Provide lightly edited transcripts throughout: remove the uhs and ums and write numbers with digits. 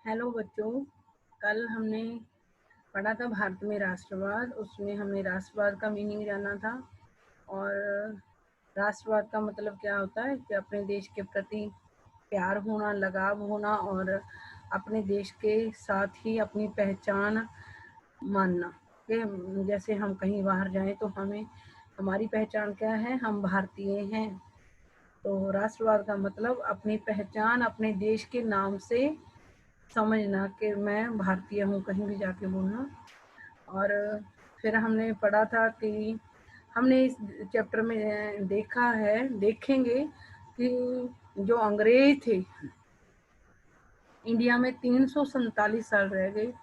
Hello बच्चों, कल हमने पढ़ा था भारत में राष्ट्रवाद। उसमें हमने राष्ट्रवाद का मीनिंग जाना था और राष्ट्रवाद का मतलब क्या होता है कि अपने देश के प्रति प्यार होना, लगाव होना और अपने देश के साथ ही अपनी पहचान मानना कि जैसे हम कहीं बाहर जाएं तो हमें हमारी पहचान क्या है, हम भारतीय हैं। तो राष्ट्रवाद का मतलब अपनी पहचान अपने देश के नाम से समझना कि मैं भारतीय हूँ, कहीं भी जाके बोलना। और फिर हमने पढ़ा था कि हमने इस चैप्टर में देखेंगे कि जो अंग्रेज थे इंडिया में 347 साल रह गए,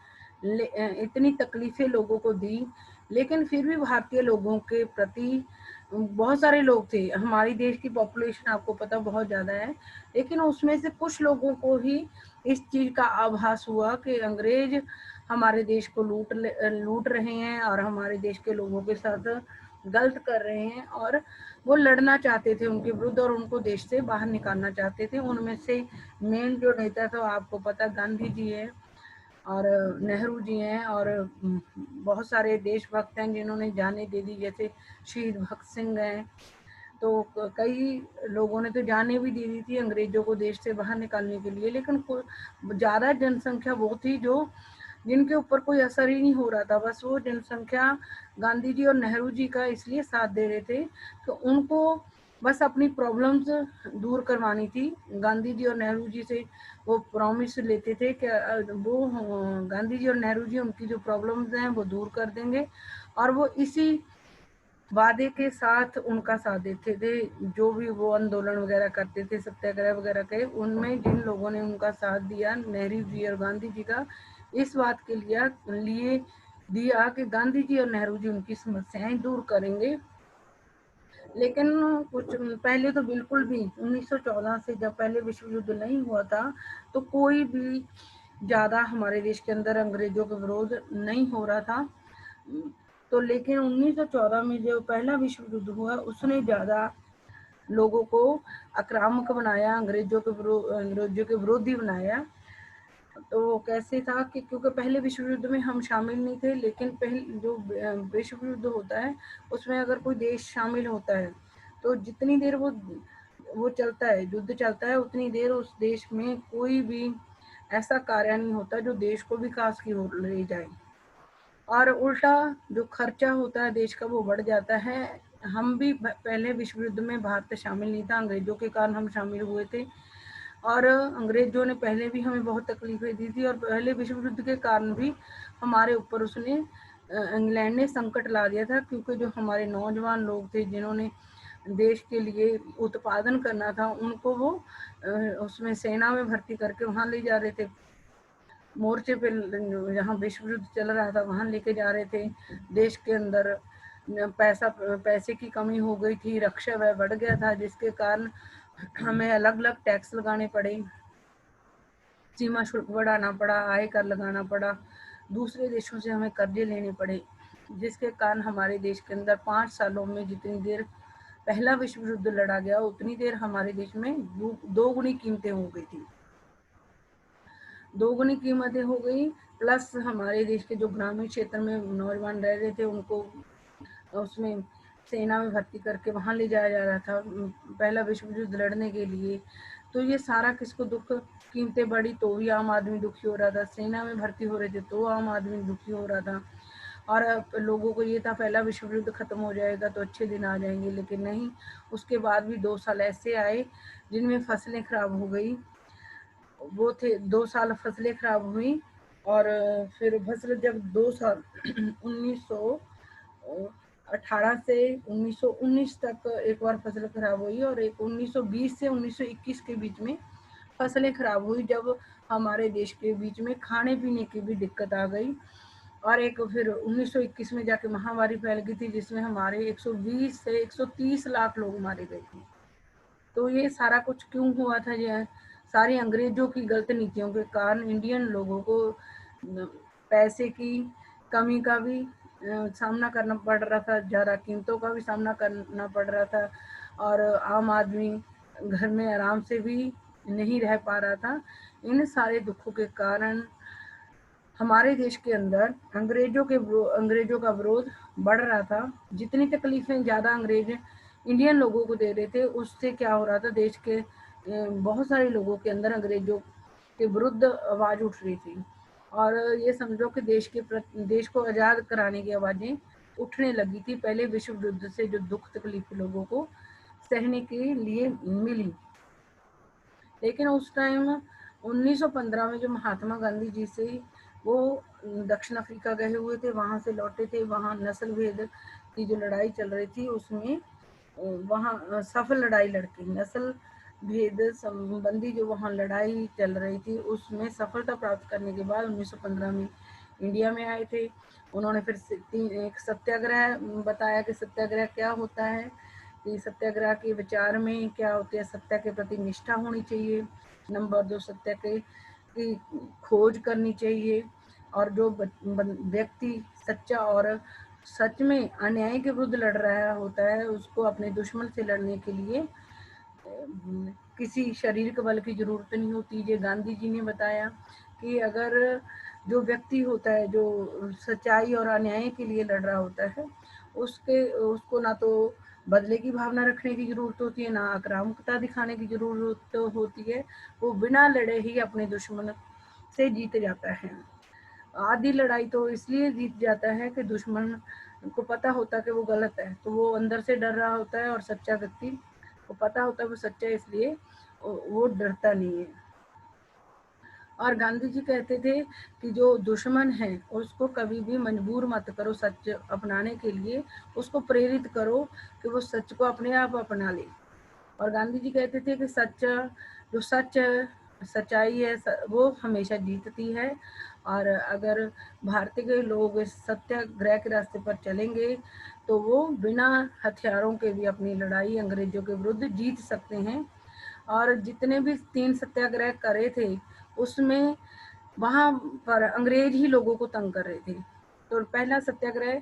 इतनी तकलीफें लोगों को दी, लेकिन फिर भी भारतीय लोगों के प्रति बहुत सारे लोग थे। हमारी देश की पॉपुलेशन आपको पता बहुत ज़्यादा है, लेकिन उसमें से कुछ लोगों को ही इस चीज़ का आभास हुआ कि अंग्रेज हमारे देश को लूट रहे हैं और हमारे देश के लोगों के साथ गलत कर रहे हैं, और वो लड़ना चाहते थे उनके विरुद्ध और उनको देश से बाहर निकालना चाहते थे। उनमें से मेन जो नेता था आपको पता, गांधी जी है और नेहरू जी हैं और बहुत सारे देशभक्त हैं जिन्होंने जानें दे दी, जैसे शहीद भगत सिंह हैं। तो कई लोगों ने तो जानें भी दे दी थी अंग्रेजों को देश से बाहर निकालने के लिए, लेकिन ज़्यादा जनसंख्या वो थी जो जिनके ऊपर कोई असर ही नहीं हो रहा था। बस वो जनसंख्या गांधी जी और नेहरू जी का इसलिए साथ दे रहे थे कि उनको बस अपनी प्रॉब्लम्स दूर करवानी थी। गांधी जी और नेहरू जी से वो प्रॉमिस लेते थे कि वो गांधी जी और नेहरू जी उनकी जो प्रॉब्लम्स हैं वो दूर कर देंगे, और वो इसी वादे के साथ उनका साथ देते थे। जो भी वो आंदोलन वगैरह करते थे, सत्याग्रह वगैरह के, उनमें जिन लोगों ने उनका साथ दिया, नेहरू जी और गांधी जी का, इस बात के लिए दिया कि गांधी जी और नेहरू जी उनकी समस्याएं दूर करेंगे। लेकिन कुछ पहले तो बिल्कुल भी 1914 से, जब पहले विश्व युद्ध नहीं हुआ था, तो कोई भी ज़्यादा हमारे देश के अंदर अंग्रेजों के विरोध नहीं हो रहा था। तो लेकिन 1914 में जो पहला विश्व युद्ध हुआ, उसने ज़्यादा लोगों को आक्रामक बनाया, अंग्रेजों के विरोधी बनाया। तो वो कैसे था कि क्योंकि पहले विश्व युद्ध में हम शामिल नहीं थे, लेकिन पहले जो विश्व युद्ध होता है उसमें अगर कोई देश शामिल होता है तो जितनी देर वो चलता है, युद्ध चलता है, उतनी देर उस देश में कोई भी ऐसा कार्य नहीं होता जो देश को विकास की ओर ले जाए, और उल्टा जो खर्चा होता है देश का वो बढ़ जाता है। हम भी पहले विश्व युद्ध में भारत शामिल नहीं था, अंग्रेजों के कारण हम शामिल हुए थे, और अंग्रेजों ने पहले भी हमें बहुत तकलीफें दी थी, और पहले विश्व युद्ध के कारण भी हमारे ऊपर उसने इंग्लैंड ने संकट ला दिया था, क्योंकि जो हमारे नौजवान लोग थे जिन्होंने देश के लिए उत्पादन करना था, उनको वो उसमें सेना में भर्ती करके वहाँ ले जा रहे थे, मोर्चे पे जहाँ विश्व युद्ध चल रहा था वहाँ लेके जा रहे थे। देश के अंदर पैसे की कमी हो गई थी, रक्षा व्यय बढ़ गया था, जिसके कारण हमें अलग अलग टैक्स लगाने पड़े, सीमा शुल्क बढ़ाना पड़ा, आय कर लगाना पड़ा, दूसरे देशों से हमें कर्जे लेने पड़े, जिसके कारण हमारे देश के अंदर 5 सालों में जितनी देर पहला विश्व युद्ध लड़ा गया, उतनी देर हमारे देश में दोगुनी कीमतें हो गई थी, दोगुनी कीमतें हो गई। प्लस हमारे देश के जो ग्रामीण क्षेत्र में नौजवान रह रहे थे उनको उसमें सेना में भर्ती करके वहाँ ले जाया जा रहा था पहला विश्व युद्ध लड़ने के लिए। तो ये सारा किसको दुख, कीमतें बढ़ी तो भी आम आदमी दुखी हो रहा था, सेना में भर्ती हो रहे थे तो आम आदमी दुखी हो रहा था, और लोगों को ये था पहला विश्व युद्ध खत्म हो जाएगा तो अच्छे दिन आ जाएंगे, लेकिन नहीं, उसके बाद भी 2 साल ऐसे आए जिनमें फसलें खराब हो गई। वो थे 2 साल फसलें खराब हुई, और फिर फसल जब 2 साल 1918 से 1919 तक एक बार फसल खराब हुई, और एक 1920 से 1921 के बीच में फसलें खराब हुई, जब हमारे देश के बीच में खाने पीने की भी दिक्कत आ गई, और एक फिर 1921 में जाके महामारी फैल गई थी, जिसमें हमारे 120 से 130 लाख लोग मारे गए थे। तो ये सारा कुछ क्यों हुआ था? ये सारी अंग्रेजों की गलत नीतियों के कारण इंडियन लोगों को पैसे की कमी का भी सामना करना पड़ रहा था, ज़्यादा कीमतों का भी सामना करना पड़ रहा था, और आम आदमी घर में आराम से भी नहीं रह पा रहा था। इन सारे दुखों के कारण हमारे देश के अंदर अंग्रेजों का विरोध बढ़ रहा था। जितनी तकलीफें ज़्यादा अंग्रेज इंडियन लोगों को दे रहे थे, उससे क्या हो रहा था, देश के बहुत सारे लोगों के अंदर अंग्रेजों के विरुद्ध आवाज़ उठ रही थी। और ये समझो कि देश को आज़ाद कराने की आवाज़ें उठने लगी थी, पहले विश्व युद्ध से जो दुख तकलीफ लोगों को सहने के लिए मिली। लेकिन उस टाइम 1915 में जो महात्मा गांधी जी से वो दक्षिण अफ्रीका गए हुए थे, वहाँ से लौटे थे, वहाँ नस्ल भेद की जो लड़ाई चल रही थी उसमें वहाँ सफल लड़ाई लड़की नस्ल भेद संबंधी जो वहाँ लड़ाई चल रही थी उसमें सफलता प्राप्त करने के बाद 1915 में इंडिया में आए थे। उन्होंने फिर एक सत्याग्रह बताया कि सत्याग्रह क्या होता है, कि सत्याग्रह के विचार में क्या होते हैं, सत्य के प्रति निष्ठा होनी चाहिए, नंबर 2 सत्य की खोज करनी चाहिए, और जो व्यक्ति सच्चा और सच में अन्याय के विरुद्ध लड़ रहा होता है उसको अपने दुश्मन से लड़ने के लिए किसी शरीर के बल की जरूरत नहीं होती। ये गांधी जी ने बताया कि अगर जो व्यक्ति होता है जो सच्चाई और अन्याय के लिए लड़ रहा होता है उसको ना तो बदले की भावना रखने की जरूरत होती है, ना आक्रामकता दिखाने की जरूरत होती है, वो बिना लड़े ही अपने दुश्मन से जीत जाता है। आधी लड़ाई तो इसलिए जीत जाता है कि दुश्मन को पता होता है कि वो गलत है, तो वो अंदर से डर रहा होता है, और सच्चा व्यक्ति को पता होता है वो सच्चा है, इसलिए वो डरता नहीं है। और गांधी जी कहते थे कि जो दुश्मन है उसको कभी भी मजबूर मत करो सच अपनाने के लिए, उसको प्रेरित करो कि वो सच को अपने आप अपना ले। और गांधी जी कहते थे कि जो सच सच्चाई है वो हमेशा जीतती है। और अगर भारतीय के लोग सत्याग्रह के रास्ते पर चलेंगे तो वो बिना हथियारों के भी अपनी लड़ाई अंग्रेजों के विरुद्ध जीत सकते हैं। और जितने भी 3 सत्याग्रह करे थे उसमें वहाँ पर अंग्रेज ही लोगों को तंग कर रहे थे। तो पहला सत्याग्रह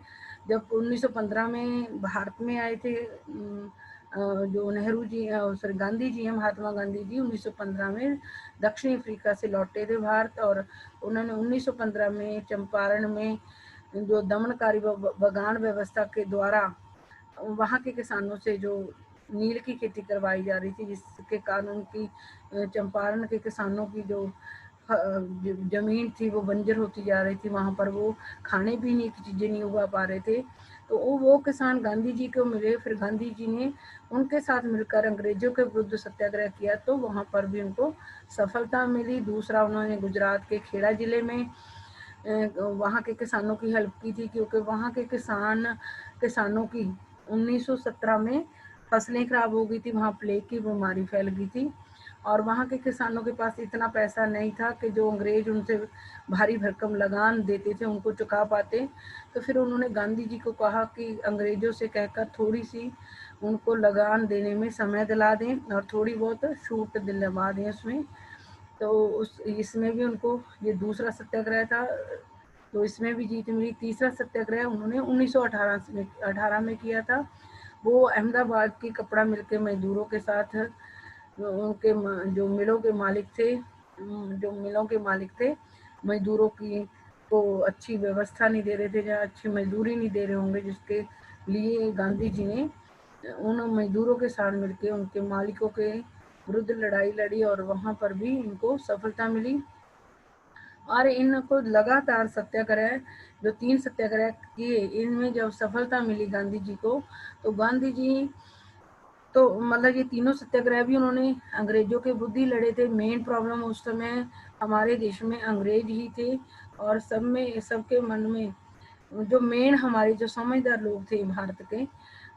जब 1915 में भारत में आए थे, जो नेहरू जी सॉरी गांधी जी हैं, महात्मा गांधी जी 1915 में दक्षिण अफ्रीका से लौटे थे भारत, और उन्होंने 1915 में चंपारण में जो दमनकारी बगान व्यवस्था के द्वारा वहाँ के किसानों से जो नील की खेती करवाई जा रही थी, जिसके कारण उनकी चंपारण के किसानों की जो जमीन थी वो बंजर होती जा रही थी, वहाँ पर वो खाने पीने की चीज़ें नहीं उगा पा रहे थे। तो वो किसान गांधी जी को मिले, फिर गांधी जी ने उनके साथ मिलकर अंग्रेजों के विरुद्ध सत्याग्रह किया, तो वहाँ पर भी उनको सफलता मिली। दूसरा उन्होंने गुजरात के खेड़ा जिले में वहाँ के किसानों की हेल्प की थी, क्योंकि वहाँ के किसानों की 1917 में फसलें खराब हो गई थी, वहाँ प्लेग की बीमारी फैल गई थी, और वहाँ के किसानों के पास इतना पैसा नहीं था कि जो अंग्रेज उनसे भारी भरकम लगान देते थे उनको चुका पाते। तो फिर उन्होंने गांधी जी को कहा कि अंग्रेजों से कहकर थोड़ी सी उनको लगान देने में समय दिला दें और थोड़ी बहुत छूट दिलवा दें उसमें। तो इसमें भी उनको, ये दूसरा सत्याग्रह था, तो इसमें भी जीत मिली। तीसरा सत्याग्रह उन्होंने 1918 में किया था। वो अहमदाबाद की कपड़ा मिल के मजदूरों के साथ उनके जो मिलों के मालिक थे मजदूरों की को अच्छी व्यवस्था नहीं दे रहे थे, जहाँ अच्छी मजदूरी नहीं दे रहे होंगे, जिसके लिए गांधी जी ने उन मजदूरों के साथ मिलकर उनके मालिकों के विरुद्ध लड़ाई लड़ी, और वहाँ पर भी इनको सफलता मिली। और इनको लगातार सत्याग्रह, जो 3 सत्याग्रह किए, इनमें जब सफलता मिली गांधी जी को, तो गांधी जी तो मतलब ये तीनों सत्याग्रह भी उन्होंने अंग्रेजों के विरुद्ध ही लड़े थे। मेन प्रॉब्लम उस समय हमारे देश में अंग्रेज ही थे, और सबके मन में जो मेन हमारे जो समझदार लोग थे भारत के,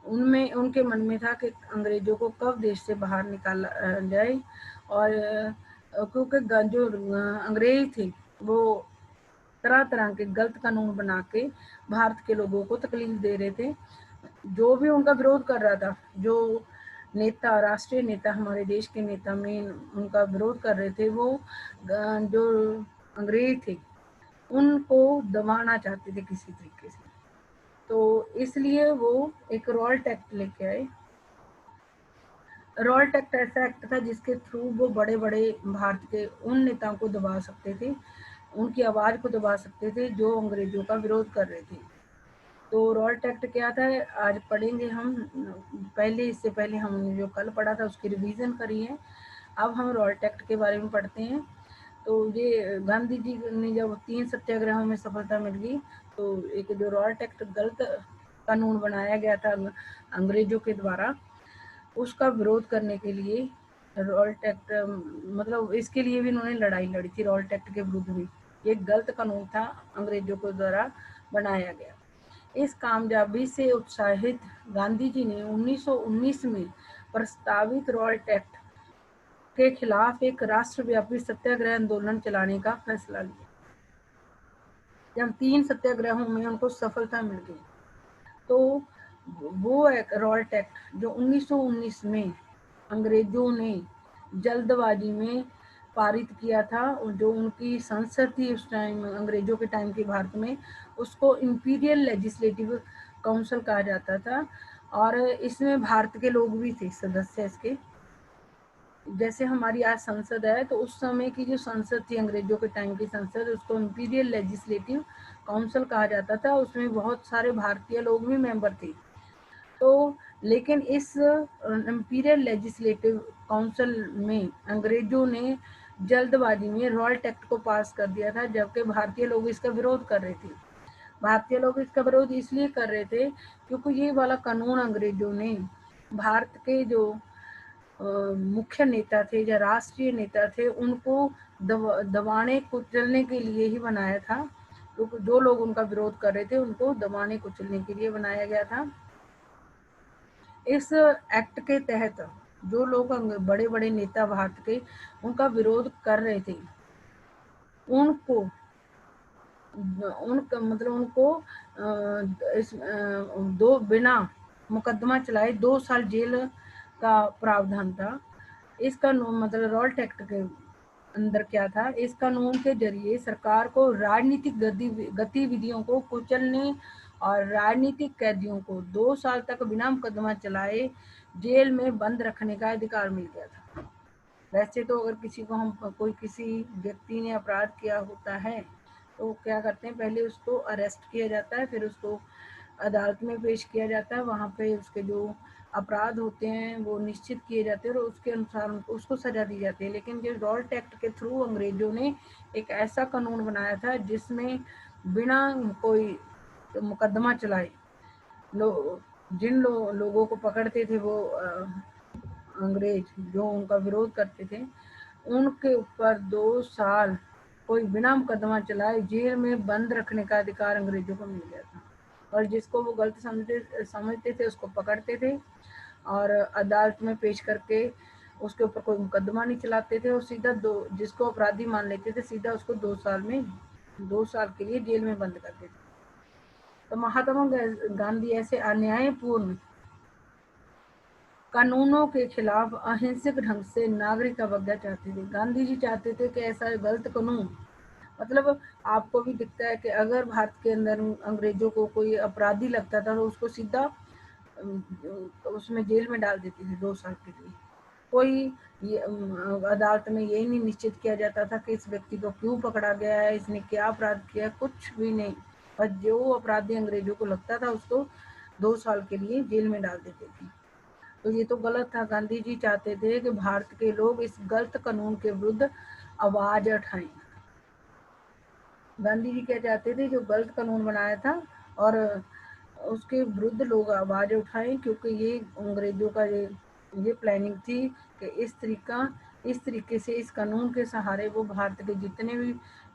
उनमें उनके मन में था कि अंग्रेजों को कब देश से बाहर निकाला जाए। और क्योंकि जो अंग्रेज थे वो तरह तरह के गलत कानून बना के भारत के लोगों को तकलीफ दे रहे थे। जो भी उनका विरोध कर रहा था, जो नेता, राष्ट्रीय नेता, हमारे देश के नेता में उनका विरोध कर रहे थे, वो जो अंग्रेज थे उनको दबाना चाहते थे किसी तरीके से। तो इसलिए वो एक रॉयल टैक्ट लेके आए, रॉल्ट एक्ट ऐसा एक्ट था जिसके थ्रू वो बड़े बड़े भारत के उन नेताओं को दबा सकते थे, उनकी आवाज़ को दबा सकते थे जो अंग्रेजों का विरोध कर रहे थे। तो रॉल्ट एक्ट क्या था, आज पढ़ेंगे हम। पहले इससे पहले हमने जो कल पढ़ा था उसकी रिवीजन करी है। अब हम रॉल्ट एक्ट के बारे में पढ़ते हैं। तो ये गांधी जी ने जब 3 सत्याग्रहों में सफलता मिल गई, तो एक जो रॉल्ट एक्ट गलत कानून बनाया गया था अंग्रेजों के द्वारा, उसका विरोध करने के लिए रॉल्ट एक्ट, मतलब इसके लिए भी उन्होंने लड़ाई लड़ी थी। रॉल्ट एक्ट के विरुद्ध भी ये गलत कानून था, अंग्रेजों के द्वारा बनाया गया। इस कामयाबी से उत्साहित गांधी जी ने 1919 में प्रस्तावित रॉल्ट एक्ट के खिलाफ एक राष्ट्रव्यापी सत्याग्रह आंदोलन चलाने का फैसला लिया। जब 3 सत्याग्रहों में उनको सफलता मिल गई, तो वो एक रॉल्ट एक्ट जो 1919 में अंग्रेजों ने जल्दबाजी में पारित किया था, जो उनकी संसद थी उस टाइम, अंग्रेजों के टाइम के भारत में, उसको इंपीरियल लेजिस्लेटिव काउंसिल कहा जाता था। और इसमें भारत के लोग भी थे सदस्य इसके। जैसे हमारी आज संसद है, तो उस समय की जो संसद थी अंग्रेजों के टाइम की संसद, उसको इंपीरियल लेजिस्लेटिव काउंसिल कहा जाता था। उसमें बहुत सारे भारतीय लोग भी मेंबर थे। तो लेकिन इस इंपीरियल लेजिस्लेटिव काउंसिल में अंग्रेजों ने जल्दबाजी में रॉल्ट एक्ट को पास कर दिया था, जबकि भारतीय लोग इसका विरोध कर रहे थे। भारतीय लोग इसका विरोध इसलिए कर रहे थे क्योंकि ये वाला कानून अंग्रेजों ने भारत के जो मुख्य नेता थे या राष्ट्रीय नेता थे, उनको दबाने कुचलने के लिए ही बनाया था। तो जो लोग उनका विरोध कर रहे थे उनको दबाने कुचलने के लिए बनाया गया था। इस एक्ट के तहत जो लोग बड़े बड़े नेता भारत के उनका विरोध कर रहे थे, उनको दो बिना मुकदमा चलाए 2 साल जेल का प्रावधान था। इस कानून मतलब रॉल्ट एक्ट के अंदर क्या था, इस कानून के जरिए सरकार को राजनीतिक गतिविधियों को कुचलने और राजनीतिक कैदियों को 2 साल तक बिना मुकदमा चलाए जेल में बंद रखने का अधिकार मिल गया था। वैसे तो अगर किसी को हम किसी व्यक्ति ने अपराध किया होता है, तो क्या करते हैं, पहले उसको अरेस्ट किया जाता है, फिर उसको अदालत में पेश किया जाता है। वहाँ पे उसके जो अपराध होते हैं वो निश्चित किए जाते हैं और उसके अनुसार उसको सजा दी जाती है। लेकिन जो रॉल्ट एक्ट के थ्रू अंग्रेजों ने एक ऐसा कानून बनाया था जिसमें बिना कोई मुकदमा चलाए जिन लोगों को पकड़ते थे, वो अंग्रेज जो उनका विरोध करते थे, उनके ऊपर 2 साल कोई बिना मुकदमा चलाए जेल में बंद रखने का अधिकार अंग्रेजों को मिल गया था। और जिसको वो गलत समझते थे उसको पकड़ते थे और अदालत में पेश करके उसके ऊपर कोई मुकदमा नहीं चलाते थे, और सीधा जिसको अपराधी मान लेते थे सीधा उसको 2 साल के लिए जेल में बंद करते थे। तो महात्मा गांधी ऐसे अन्यायपूर्ण कानूनों के खिलाफ अहिंसक ढंग से नागरिक अवज्ञा चाहते थे। गांधी जी चाहते थे कि ऐसा गलत कानून, मतलब आपको भी दिखता है कि अगर भारत के अंदर अंग्रेजों को कोई अपराधी लगता था तो उसको सीधा उसमें जेल में डाल देते थे 2 साल के लिए। कोई अदालत में यही नहीं निश्चित किया जाता था कि इस व्यक्ति को क्यों पकड़ा गया है, इसने क्या अपराध किया, कुछ भी नहीं। बस जो अपराधी अंग्रेजों को लगता था उसको 2 साल के लिए जेल में डाल देते थे। तो ये तो गलत था। गांधी जी चाहते थे कि भारत के लोग इस गलत कानून के विरुद्ध आवाज उठाएं। गांधी जी क्या चाहते थे, जो गलत कानून बनाया था और उसके विरुद्ध लोग आवाज उठाएं, क्योंकि ये अंग्रेजों का ये प्लानिंग थी कि इस तरीके से इस कानून के सहारे वो भारत के जितने भी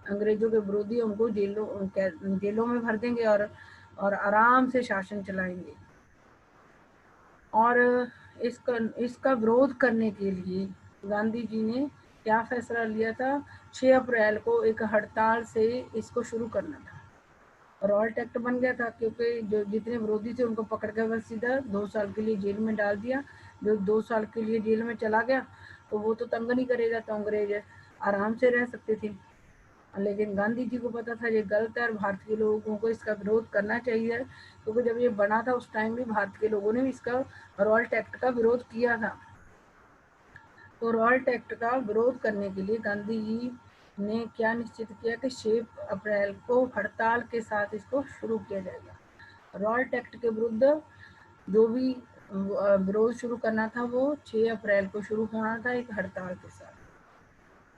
अंग्रेजों के विरोधी उनको जेलों में भर देंगे और आराम से शासन चलाएंगे। और इसका विरोध करने के लिए गांधी जी ने क्या फैसला लिया था, 6 अप्रैल को एक हड़ताल से इसको शुरू करना था। रॉल्ट एक्ट बन गया था क्योंकि जो जितने विरोधी थे उनको पकड़ कर बस सीधा 2 साल के लिए जेल में डाल दिया। जो 2 साल के लिए जेल में चला गया तो वो तो तंग नहीं करेगा, तो अंग्रेज आराम से रह सकते थे। लेकिन गांधी जी को पता था ये गलत है और भारत के लोगों को इसका विरोध करना चाहिए, क्योंकि जब ये बना था उस टाइम भी भारत के लोगों ने इसका रॉल्ट एक्ट का विरोध किया था। तो रॉल्ट एक्ट का विरोध करने के लिए गांधी जी ने क्या निश्चित किया कि 6 अप्रैल को हड़ताल के साथ इसको शुरू किया जाएगा। रॉल्ट एक्ट के विरुद्ध जो भी विरोध शुरू करना था वो 6 अप्रैल को शुरू होना था एक हड़ताल के साथ।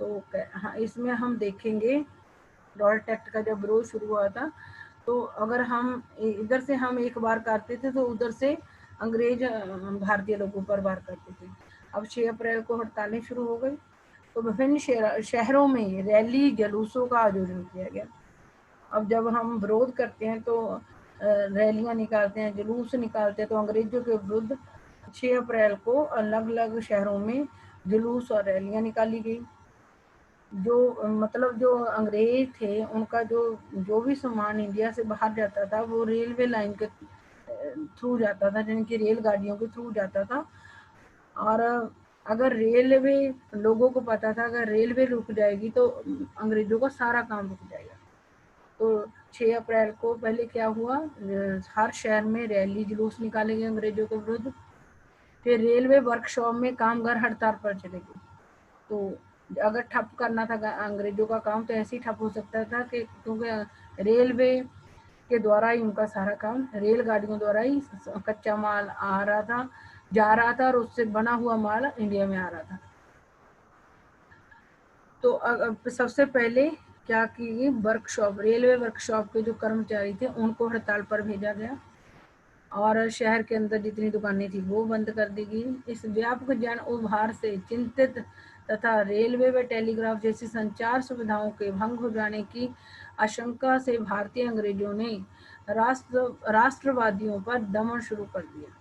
तो हाँ, इसमें हम देखेंगे रॉल्ट एक्ट का जब विरोध शुरू हुआ था, तो अगर हम इधर से हम एक बार करते थे तो उधर से अंग्रेज भारतीय लोगों पर वार करते थे। अब 6 अप्रैल को हड़तालें शुरू हो गई, तो विभिन्न शहरों में रैली जुलूसों का आयोजन किया गया। अब जब हम विरोध करते हैं तो रैलियां निकालते हैं, जुलूस निकालते हैं, तो अंग्रेजों के विरुद्ध 6 अप्रैल को अलग अलग शहरों में जुलूस और रैलियां निकाली गई। जो मतलब जो अंग्रेज थे उनका जो भी सामान इंडिया से बाहर जाता था वो रेलवे लाइन के थ्रू जाता था, जिनकी रेलगाड़ियों के थ्रू जाता था। और अगर रेलवे, लोगों को पता था अगर रेलवे रुक जाएगी तो अंग्रेजों का सारा काम रुक जाएगा। तो 6 अप्रैल को पहले क्या हुआ, हर शहर में रैली जुलूस निकाले गए अंग्रेजों के विरुद्ध। फिर रेलवे वर्कशॉप में कामगार हड़ताल पर चले गए। तो अगर ठप करना था अंग्रेजों का काम तो ऐसे ही ठप हो सकता था कि क्योंकि रेलवे के द्वारा ही उनका सारा काम, रेलगाड़ियों द्वारा ही कच्चा माल आ रहा था, जा रहा था, और उससे बना हुआ माल इंडिया में आ रहा था। तो सबसे पहले क्या की, वर्कशॉप, रेलवे वर्कशॉप के जो कर्मचारी थे उनको हड़ताल पर भेजा गया और शहर के अंदर जितनी दुकानें थी वो बंद कर दी गई। इस व्यापक जन उभार से चिंतित तथा रेलवे व टेलीग्राफ जैसी संचार सुविधाओं के भंग हो जाने की आशंका से भारतीय अंग्रेजों ने राष्ट्रवादियों पर दमन शुरू कर दिया।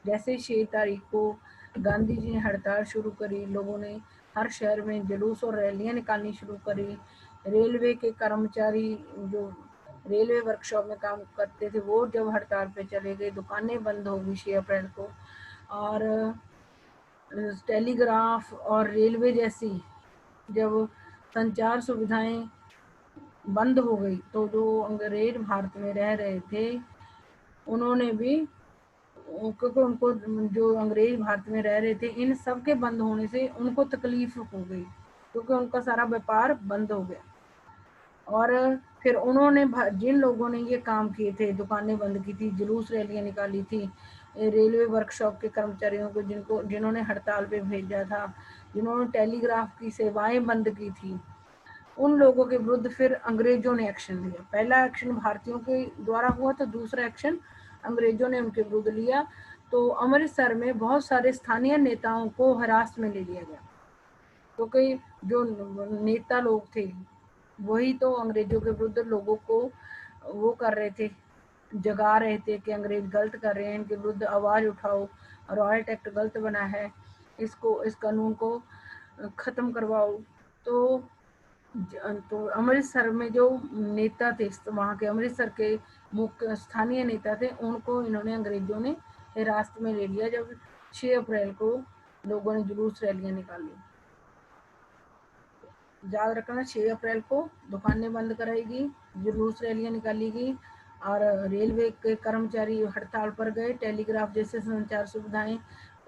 जैसे 6 तारीख को गांधी जी ने हड़ताल शुरू करी, लोगों ने हर शहर में जुलूस और रैलियां निकालनी शुरू करी। रेलवे के कर्मचारी जो रेलवे वर्कशॉप में काम करते थे वो जब हड़ताल पे चले गए, दुकानें बंद हो गई 6 अप्रैल को। और टेलीग्राफ और रेलवे जैसी जब संचार सुविधाएं बंद हो गई तो जो अंग्रेज भारत में रह रहे थे उन्होंने भी, क्योंकि उनको, जो अंग्रेज भारत में रह रहे थे, इन सब के बंद होने से उनको तकलीफ हो गई क्योंकि उनका सारा व्यापार बंद हो गया। और फिर उन्होंने, जिन लोगों ने ये काम किए थे, दुकानें बंद की थी, जुलूस रैलियां निकाली थी, रेलवे वर्कशॉप के कर्मचारियों को जिन्होंने हड़ताल पे भेजा था, जिन्होंने टेलीग्राफ की सेवाएं बंद की थी, उन लोगों के विरुद्ध फिर अंग्रेजों ने एक्शन लिया। पहला एक्शन भारतीयों के द्वारा हुआ तो दूसरा एक्शन अंग्रेजों ने उनके विरुद्ध लिया। तो अमृतसर में बहुत सारे स्थानीय नेताओं को हिरासत में ले लिया गया क्योंकि जो नेता लोग थे वही तो अंग्रेजों के विरुद्ध लोगों को वो कर रहे थे, जगा रहे थे कि अंग्रेज गलत कर रहे हैं, इनके विरुद्ध आवाज उठाओ, रॉयट एक्ट गलत बना है, इस कानून को खत्म करवाओ। तो तो अमृतसर में जो नेता थे, वहाँ के अमृतसर के मुख्य स्थानीय नेता थे, उनको इन्होंने, अंग्रेजों ने हिरासत में ले लिया जब 6 अप्रैल को लोगों ने जुलूस रैलियां निकाली। याद रखना, 6 अप्रैल को दुकानें बंद कराई, जुलूस रैलियां निकाली गई और रेलवे के कर्मचारी हड़ताल पर गए। टेलीग्राफ जैसे संचार सुविधाएं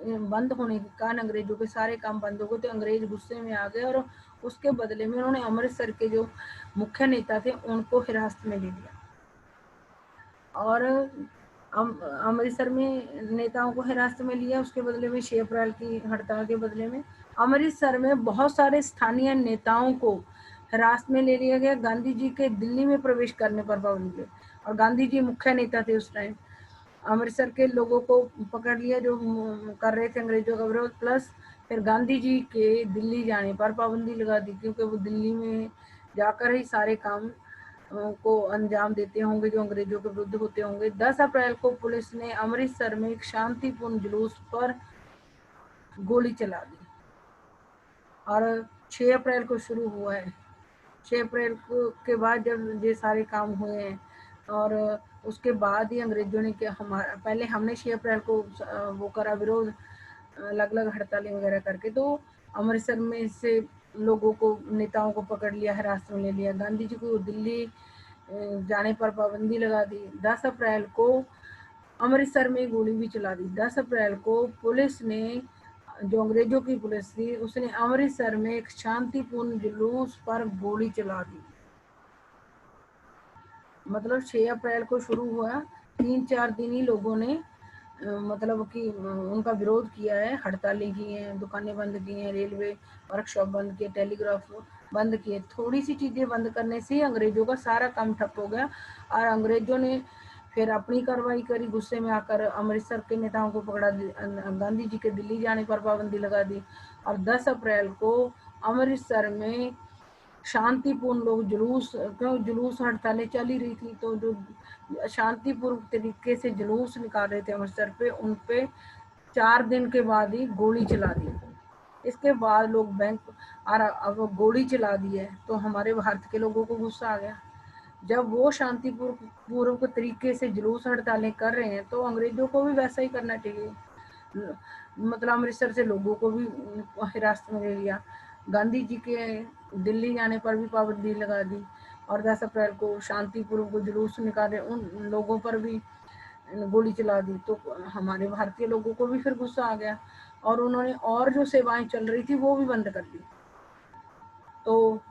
बंद होने के कारण अंग्रेजों के सारे काम बंद हो गए, तो अंग्रेज गुस्से में आ गए और उसके बदले में उन्होंने अमृतसर के जो मुख्य नेता थे उनको हिरासत में ले लिया। और अमृतसर में नेताओं को हिरासत में लिया, उसके बदले में 6 अप्रैल की हड़ताल के बदले में अमृतसर में बहुत सारे स्थानीय नेताओं को हिरासत में ले लिया गया। गांधी जी के दिल्ली में प्रवेश करने पर पाबंदी, और गांधी जी मुख्य नेता थे उस टाइम। अमृतसर के लोगों को पकड़ लिया जो कर रहे थे अंग्रेजों का विरोध, प्लस फिर गांधी जी के दिल्ली जाने पर पाबंदी लगा दी क्योंकि वो दिल्ली में जाकर ही सारे काम को अंजाम देते होंगे जो अंग्रेजों के विरुद्ध होते होंगे। 10 अप्रैल को पुलिस ने अमृतसर में एक शांतिपूर्ण जुलूस पर गोली चला दी और 6 अप्रैल को शुरू हुआ है। 6 अप्रैल को के बाद जब ये सारे काम हुए हैं और उसके बाद ही अंग्रेजों ने क्या, हमारा पहले हमने 6 अप्रैल को वो करा विरोध, अलग अलग हड़तालें वगैरह करके, तो अमृतसर में से लोगों को, नेताओं को पकड़ लिया, हिरासत में ले लिया। गांधी जी को दिल्ली जाने पर पाबंदी लगा दी। 10 अप्रैल को अमृतसर में गोली भी चला दी। 10 अप्रैल को पुलिस ने जो अंग्रेजों की पुलिस थी उसने अमृतसर में एक शांतिपूर्ण जुलूस पर गोली चला दी। मतलब 6 अप्रैल को शुरू हुआ, 3-4 दिन ही लोगों ने मतलब कि उनका विरोध किया है, हड़तालें की हैं, दुकानें बंद की हैं, रेलवे वर्कशॉप बंद किए, टेलीग्राफ बंद किए। थोड़ी सी चीज़ें बंद करने से अंग्रेजों का सारा काम ठप हो गया और अंग्रेजों ने फिर अपनी कार्रवाई करी। गुस्से में आकर अमृतसर के नेताओं को पकड़ा, गांधी जी के दिल्ली जाने पर पाबंदी लगा दी और 10 अप्रैल को अमृतसर में शांतिपूर्ण लोग जुलूस हड़तालें चली रही थी, तो जो शांतिपूर्ण तरीके से जुलूस निकाल रहे थे अमृतसर पे, उन पे 4 दिन के बाद ही गोली चला दी। इसके बाद लोग बैंक और अब गोली चला दी है तो हमारे भारत के लोगों को गुस्सा आ गया। जब वो शांतिपूर्वक तरीके से जुलूस हड़तालें कर रहे हैं तो अंग्रेजों को भी वैसा ही करना चाहिए। मतलब अमृतसर से लोगों को भी हिरासत में ले लिया, गांधी जी के दिल्ली जाने पर भी पाबंदी लगा दी और 10 अप्रैल को शांतिपूर्वक जुलूस निकाले उन लोगों पर भी गोली चला दी। तो हमारे भारतीय लोगों को भी फिर गुस्सा आ गया और उन्होंने और जो सेवाएं चल रही थी वो भी बंद कर दी। तो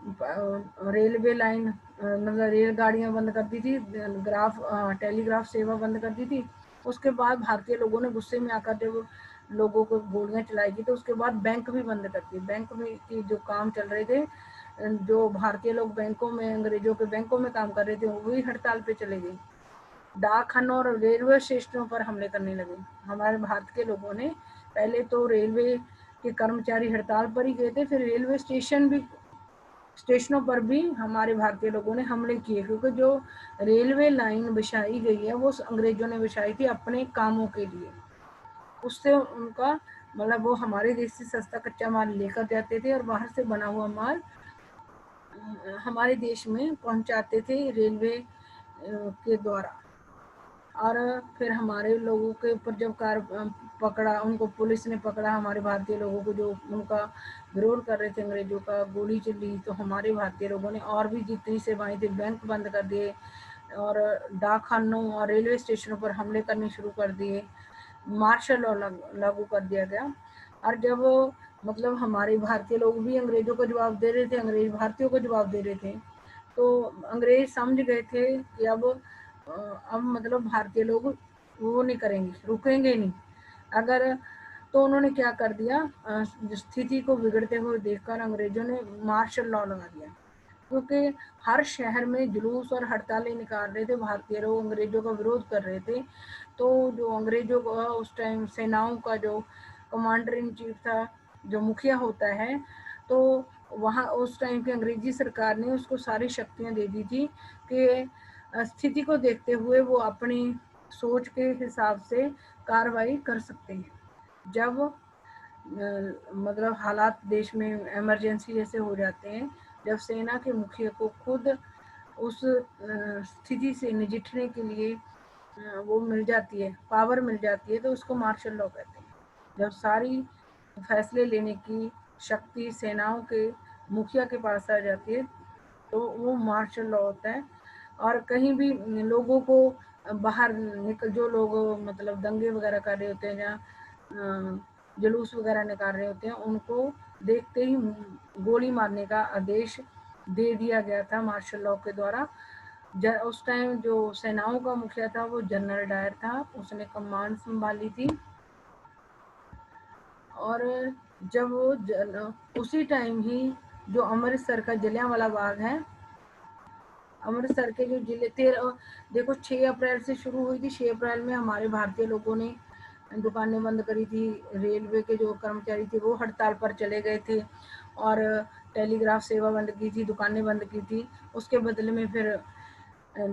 रेलवे लाइन मतलब रेलगाड़ियां बंद कर दी थी, टेलीग्राफ सेवा बंद कर दी थी। उसके बाद भारतीय लोगों ने गुस्से में आकर जब लोगों को गोलियां चलाई थी तो उसके बाद बैंक भी बंद कर दी। बैंक में की जो काम चल रहे थे, जो भारतीय लोग बैंकों में, अंग्रेजों के बैंकों में काम कर रहे थे, वो भी हड़ताल पे चले गए। डाकखानों और रेलवे स्टेशनों पर हमले करने लगे। हमारे भारत के लोगों ने पहले तो रेलवे के कर्मचारी हड़ताल पर ही गए थे, फिर रेलवे स्टेशनों पर भी हमारे भारतीय लोगों ने हमले किए, क्योंकि जो रेलवे लाइन बिछाई गई है वो अंग्रेजों ने बिछाई थी अपने कामों के लिए। उससे उनका मतलब वो हमारे देश से सस्ता कच्चा माल लेकर जाते थे और बाहर से बना हुआ माल हमारे देश में पहुंचाते थे रेलवे के द्वारा। और फिर हमारे लोगों के ऊपर जब पकड़ा, उनको पुलिस ने पकड़ा, हमारे भारतीय लोगों को जो उनका विरोध कर रहे थे अंग्रेजों का, गोली चली। तो हमारे भारतीय लोगों ने और भी जितनी सेवाएं थी बैंक बंद कर दिए और डाकखानों और रेलवे स्टेशनों पर हमले करने शुरू कर दिए। मार्शल लॉ लागू कर दिया गया। और जब मतलब हमारे भारतीय लोग भी अंग्रेजों को जवाब दे रहे थे, अंग्रेज भारतीयों को जवाब दे रहे थे, तो अंग्रेज समझ गए थे कि अब मतलब भारतीय लोग वो नहीं करेंगे, रुकेंगे नहीं अगर। तो उन्होंने क्या कर दिया, स्थिति को बिगड़ते हुए देखकर अंग्रेजों ने मार्शल लॉ लगा दिया, क्योंकि हर शहर में जुलूस और हड़तालें निकाल रहे थे भारतीय लोग, अंग्रेजों का विरोध कर रहे थे। तो जो अंग्रेजों का उस टाइम सेनाओं का जो कमांडर इन चीफ था, जो मुखिया होता है, तो वहाँ उस टाइम की अंग्रेजी सरकार ने उसको सारी शक्तियाँ दे दी थी कि स्थिति को देखते हुए वो अपनी सोच के हिसाब से कार्रवाई कर सकते हैं। जब मतलब हालात देश में इमरजेंसी जैसे हो जाते हैं, जब सेना के मुखिया को खुद उस स्थिति से नजिठने के लिए वो मिल जाती है, पावर मिल जाती है, तो उसको मार्शल लॉ कहते हैं। जब सारी फैसले लेने की शक्ति सेनाओं के मुखिया के पास आ जाती है तो वो मार्शल लॉ होता है। और कहीं भी लोगों को बाहर निकल, जो लोग मतलब दंगे वगैरह कर रहे होते हैं या जुलूस वगैरह निकाल रहे होते हैं, उनको देखते ही गोली मारने का आदेश दे दिया गया था मार्शल लॉ के द्वारा। उस टाइम जो सेनाओं का मुखिया था वो जनरल डायर था, उसने कमान संभाली थी। और जब उसी टाइम ही जो अमृतसर का जलियांवाला बाग है, अमृतसर के जो जिले देखो 6 अप्रैल से शुरू हुई थी। 6 अप्रैल में हमारे भारतीय लोगों ने दुकानें बंद करी थी, रेलवे के जो कर्मचारी थे वो हड़ताल पर चले गए थे और टेलीग्राफ सेवा बंद की थी, दुकानें बंद की थी। उसके बदले में फिर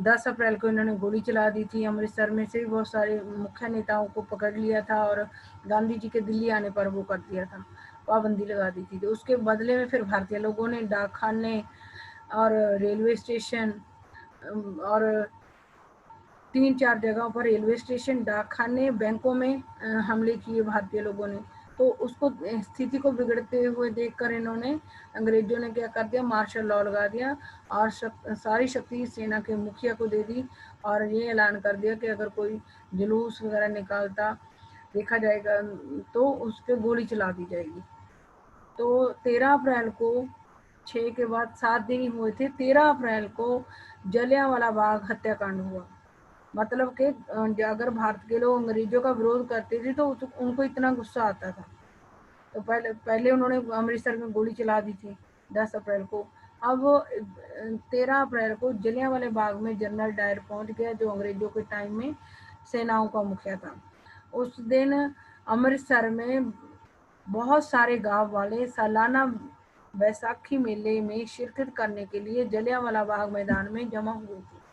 10 अप्रैल को इन्होंने गोली चला दी थी। अमृतसर में से बहुत सारे मुख्य नेताओं को पकड़ लिया था और गांधी जी के दिल्ली आने पर वो कर दिया था, पाबंदी लगा दी थी। तो उसके बदले में फिर भारतीय लोगों ने डाकखाने और रेलवे स्टेशन और 3-4 जगहों पर रेलवे स्टेशन, डाकखाने, बैंकों में हमले किए भारतीय लोगों ने। तो उसको स्थिति को बिगड़ते हुए देखकर इन्होंने अंग्रेजों ने क्या कर दिया, मार्शल लॉ लगा दिया और सारी शक्ति सेना के मुखिया को दे दी और ये ऐलान कर दिया कि अगर कोई जुलूस वगैरह निकालता देखा जाएगा तो उस पर गोली चला दी जाएगी। तो 13 अप्रैल को 6 के बाद 7 दिन ही हुए थे, 13 अप्रैल को जलियांवाला बाग हत्याकांड हुआ। मतलब कि अगर भारत के लोग अंग्रेजों का विरोध करते थे तो उनको इतना गुस्सा आता था, तो पहले उन्होंने अमृतसर में गोली चला दी थी 10 अप्रैल को। अब 13 अप्रैल को जलियांवाले बाग में जनरल डायर पहुंच गया, जो अंग्रेजों के टाइम में सेनाओं का मुखिया था। उस दिन अमृतसर में बहुत सारे गांव वाले सालाना बैसाखी मेले में शिरकत करने के लिए जलियांवाला बाग मैदान में जमा हुए थे।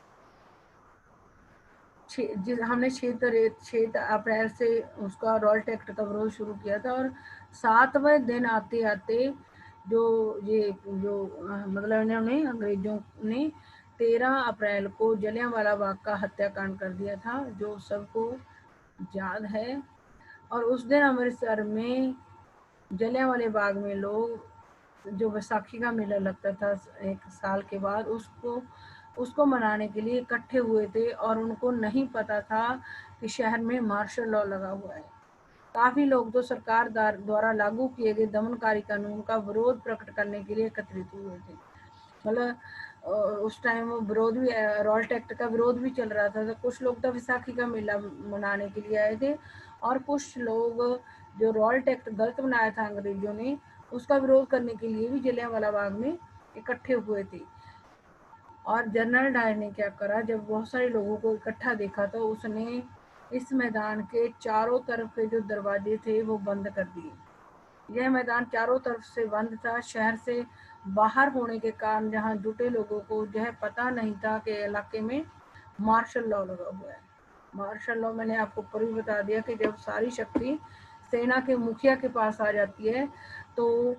हमने 6 अप्रैल से उसका रॉल्ट एक्ट का विरोध शुरू किया था, और 7वें दिन आते आते मतलब इन्होंने अंग्रेजों ने 13 अप्रैल को जलियांवाला बाग का हत्याकांड कर दिया था, जो सबको याद है। और उस दिन अमृतसर में जलियांवाले बाग में लोग, जो बैसाखी का मेला लगता था 1 साल के बाद, उसको मनाने के लिए इकट्ठे हुए थे, और उनको नहीं पता था कि शहर में मार्शल लॉ लगा हुआ है। काफी लोग तो सरकार द्वारा लागू किए गए दमनकारी कानून का विरोध प्रकट करने के लिए एकत्रित हुए थे। मतलब उस टाइम विरोध भी, रॉल्ट एक्ट का विरोध भी चल रहा था। तो कुछ लोग तो विसाखी का मेला मनाने के लिए आए थे, और कुछ लोग जो रॉल्ट एक्ट गलत बनाया था अंग्रेजों ने, उसका विरोध करने के लिए भी जलियांवाला बाग में इकट्ठे हुए थे। और जनरल डायर ने क्या करा, जब बहुत सारे लोगों को इकट्ठा देखा तो उसने इस मैदान के चारों तरफ के जो दरवाजे थे वो बंद कर दिए। यह मैदान चारों तरफ से बंद था, शहर से बाहर होने के कारण जहां जुटे लोगों को यह पता नहीं था कि इलाके में मार्शल लॉ लगा हुआ है। मार्शल लॉ मैंने आपको ऊपर भी बता दिया कि जब सारी शक्ति सेना के मुखिया के पास आ जाती है तो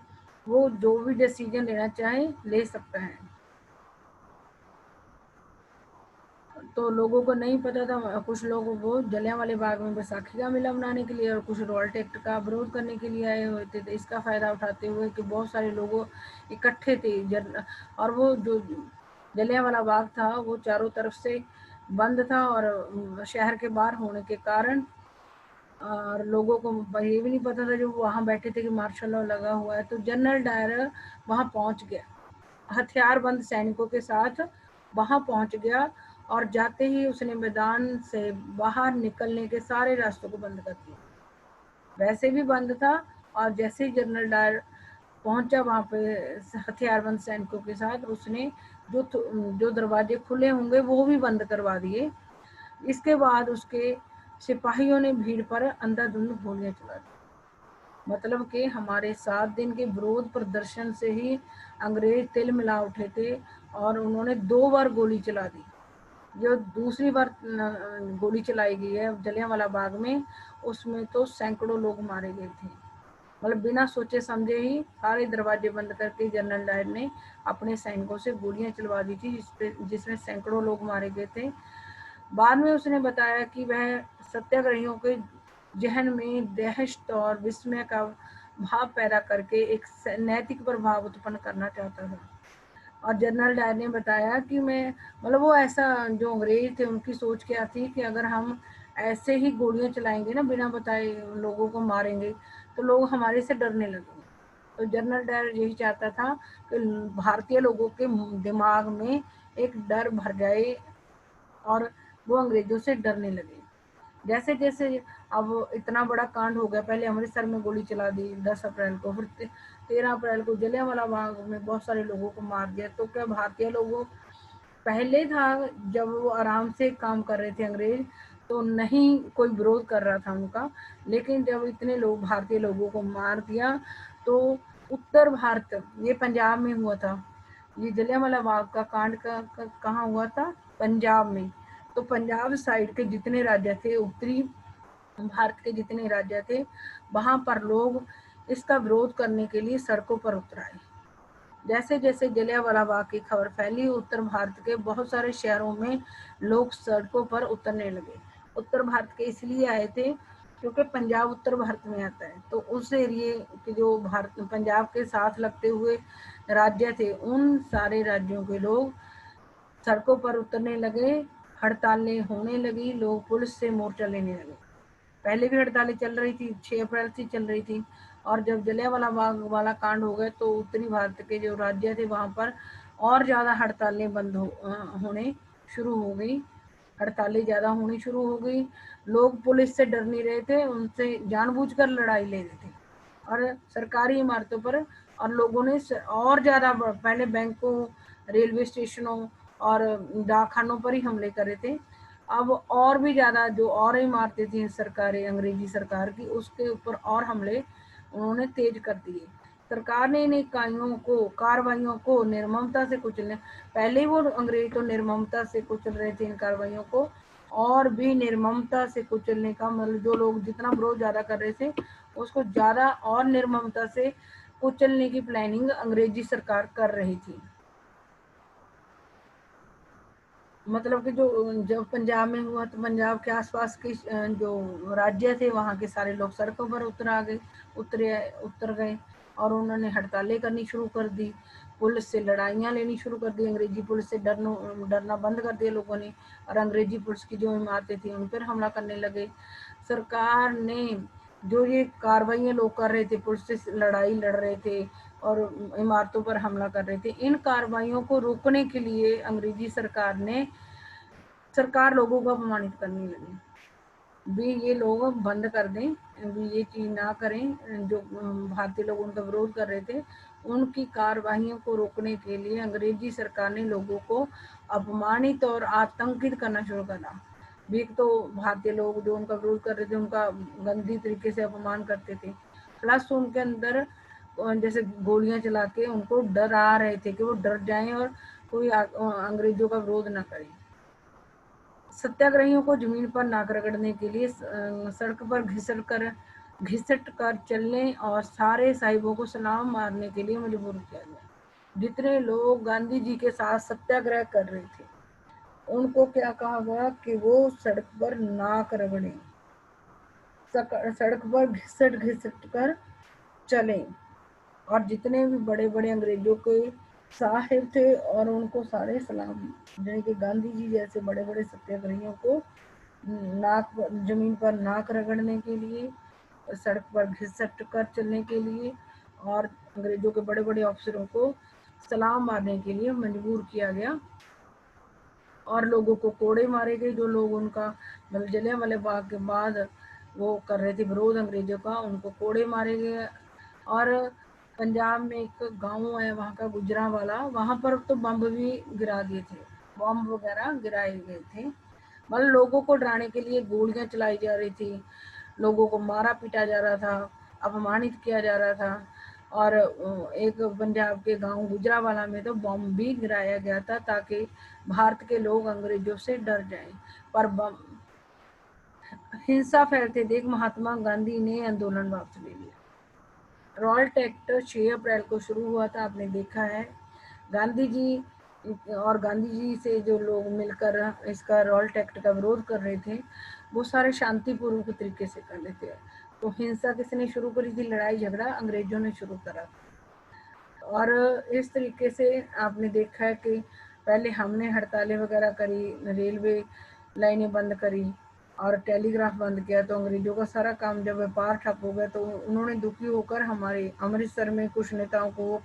वो जो भी डिसीजन लेना चाहे ले सकता है। तो लोगों को नहीं पता था, कुछ लोग वो जलियांवाले बाग में बैसाखी का मेला मनाने के लिए और कुछ रॉल्ट एक्ट का विरोध करने के लिए आए हुए थे। तो इसका फायदा उठाते हुए कि बहुत सारे लोग इकट्ठे थे, और वो जो जलियांवाला बाग था वो चारों तरफ से बंद था, और शहर के बाहर होने के कारण और लोगों को ये भी नहीं पता था जो वहाँ बैठे थे कि मार्शल लॉ लगा हुआ है। तो जनरल डायर वहाँ पहुँच गया, हथियारबंद सैनिकों के साथ वहां पहुंच गया, और जाते ही उसने मैदान से बाहर निकलने के सारे रास्तों को बंद कर दिया। वैसे भी बंद था, और जैसे ही जनरल डायर पहुंचा वहां पे हथियारबंद सैनिकों के साथ, उसने जो दरवाजे खुले होंगे वो भी बंद करवा दिए। इसके बाद उसके सिपाहियों ने भीड़ पर अंधाधुंध गोलियां चला दी। मतलब कि हमारे 7 दिन के विरोध प्रदर्शन से ही अंग्रेज तिल मिला उठे थे, और उन्होंने 2 बार गोली चला दी। जो दूसरी बार गोली चलाई गई है जलियांवाला बाग में, उसमें तो सैकड़ों लोग मारे गए थे। मतलब बिना सोचे समझे ही सारे दरवाजे बंद करके जनरल डायर ने अपने सैनिकों से गोलियां चलवा दी थी, जिसमें सैकड़ों लोग मारे गए थे। बाद में उसने बताया कि वह सत्याग्रहियों के जहन में दहशत और विस्मय का भाव पैदा करके एक नैतिक प्रभाव उत्पन्न करना चाहता था। और जनरल डायर ने बताया कि मैं, मतलब वो ऐसा, जो अंग्रेज थे उनकी सोच क्या थी कि अगर हम ऐसे ही गोलियां चलाएंगे ना, बिना बताए लोगों को मारेंगे, तो लोग हमारे से डरने लगेंगे। तो जनरल डायर यही चाहता था कि भारतीय लोगों के दिमाग में एक डर भर जाए और वो अंग्रेजों से डरने लगे। जैसे जैसे अब इतना बड़ा कांड हो गया, पहले अमृतसर में गोली चला दी 10 अप्रैल को, फिर 13 अप्रैल को जलियांवाला बाग में बहुत सारे लोगों को मार दिया। तो क्या भारतीय लोगों, पहले था जब वो आराम से काम कर रहे थे अंग्रेज, तो नहीं कोई विरोध कर रहा था उनका, लेकिन जब इतने लोग भारतीय लोगों को मार दिया तो उत्तर भारत, ये पंजाब में हुआ था, ये जलियांवाला बाग का कांड कहाँ हुआ था, पंजाब में। तो पंजाब साइड के जितने राज्य थे, उत्तरी भारत के जितने राज्य थे, वहां पर लोग इसका विरोध करने के लिए सड़कों पर उतर आए। जैसे जैसे जलियांवाला बाग की खबर फैली, उत्तर भारत के बहुत सारे शहरों में लोग सड़कों पर उतरने लगे। उत्तर भारत के इसलिए आए थे क्योंकि पंजाब उत्तर भारत में आता है, तो उस एरिए के जो भारत पंजाब के साथ लगते हुए राज्य थे, उन सारे राज्यों के लोग सड़कों पर उतरने लगे, हड़तालें होने लगी, लोग पुलिस से मोर्चा लेने लगे। पहले भी हड़तालें चल रही थी, 6 अप्रैल से चल रही थी। और जब जलियांवाला बाग वाला कांड हो गए तो उत्तरी भारत के जो राज्य थे वहाँ पर और ज़्यादा हड़तालें होने शुरू हो गई। हड़तालें ज़्यादा होनी शुरू हो गई। लोग पुलिस से डर नहीं रहे थे, उनसे जानबूझकर लड़ाई ले रहे थे और सरकारी इमारतों पर। और लोगों ने और ज़्यादा पहले बैंकों, रेलवे स्टेशनों और डाकखानों पर ही हमले करे थे। अब और भी ज़्यादा जो और इमारतें थी सरकारी, अंग्रेजी सरकार की, उसके ऊपर और हमले उन्होंने तेज कर दिए। सरकार ने इन इकाइयों को, कार्रवाइयों को निर्ममता से कुचलने, पहले ही वो अंग्रेज तो निर्ममता से कुचल रहे थे इन कार्रवाइयों को, और भी निर्ममता से कुचलने का मतलब जो लोग जितना विरोध ज़्यादा कर रहे थे उसको ज़्यादा और निर्ममता से कुचलने की प्लानिंग अंग्रेजी सरकार कर रही थी। मतलब कि जो जब पंजाब में हुआ तो पंजाब के आसपास के जो राज्य थे वहाँ के सारे लोग सड़कों पर उतर गए और उन्होंने हड़तालें करनी शुरू कर दी। पुलिस से लड़ाइयाँ लेनी शुरू कर दी, अंग्रेजी पुलिस से डरना बंद कर दिया लोगों ने, और अंग्रेजी पुलिस की जो इमारतें थी उन पर हमला करने लगे। सरकार ने जो ये कार्रवाइयाँ लोग कर रहे थे, पुलिस से लड़ाई लड़ रहे थे और इमारतों पर हमला कर रहे थे, इन कार्रवाइयों को रोकने के लिए अंग्रेजी सरकार लोगों को अपमानित करने लगी। भी ये लोग बंद कर दें, भी ये चीज़ ना करें। जो भारतीय लोग उनका विरोध कर रहे थे, उनकी कार्रवाइयों को रोकने के लिए अंग्रेजी सरकार ने लोगों को अपमानित और आतंकित करना शुरू करा। भी एक तो भारतीय लोग जो उनका विरोध कर रहे थे उनका गंदी तरीके से अपमान करते थे, प्लस उनके अंदर जैसे गोलियां चला के उनको डरा रहे थे कि वो डर जाएं और कोई अंग्रेजों का विरोध ना करें। सत्याग्रहियों को जमीन पर नाक रगड़ने के लिए सड़क पर घिसट कर चलने और सारे साहिबों को सलाम मारने के लिए मजबूर किया गया। जितने लोग गांधी जी के साथ सत्याग्रह कर रहे थे उनको क्या कहा गया कि वो सड़क पर नाक रगड़े, सड़क पर घिसट कर चलें। और जितने भी बड़े बड़े अंग्रेजों के साहिब थे और उनको सारे सलाम, यानी कि गांधी जी जैसे बड़े बड़े सत्याग्रहियों को जमीन पर नाक रगड़ने के लिए, सड़क पर घिसट कर चलने के लिए और अंग्रेजों के बड़े बड़े अफसरों को सलाम मारने के लिए मजबूर किया गया। और लोगों को कोड़े मारे गए, जो लोग उनका मतलब जलियांवाला बाग के बाद वो कर रहे थे विरोध अंग्रेजों का, उनको कोड़े मारे गए। और पंजाब में एक गांव है वहाँ का गुजरांवाला, वहाँ पर तो बम भी गिरा दिए थे, बम वगैरह गिराए गए थे। मतलब लोगों को डराने के लिए गोलियां चलाई जा रही थी, लोगों को मारा पीटा जा रहा था, अपमानित किया जा रहा था। और एक पंजाब के गांव गुजरांवाला में तो बम भी गिराया गया था ताकि भारत के लोग अंग्रेजों से डर जाएं। पर बम हिंसा फैलते देख महात्मा गांधी ने आंदोलन वापस ले लिया। रॉल्ट एक्ट 6 अप्रैल को शुरू हुआ था, आपने देखा है। गांधी जी से जो लोग मिलकर इसका रॉल्ट एक्ट का विरोध कर रहे थे वो सारे शांतिपूर्वक तरीके से कर रहे थे। तो हिंसा किसने शुरू करी थी? लड़ाई झगड़ा अंग्रेजों ने शुरू करा। और इस तरीके से आपने देखा है कि पहले हमने हड़तालें वगैरह करी, रेलवे लाइनें बंद करी और टेलीग्राफ बंद किया, तो अंग्रेजों का सारा काम, जब व्यापार ठप हो गया तो उन्होंने दुखी होकर हमारे अमृतसर में कुछ नेताओं को वो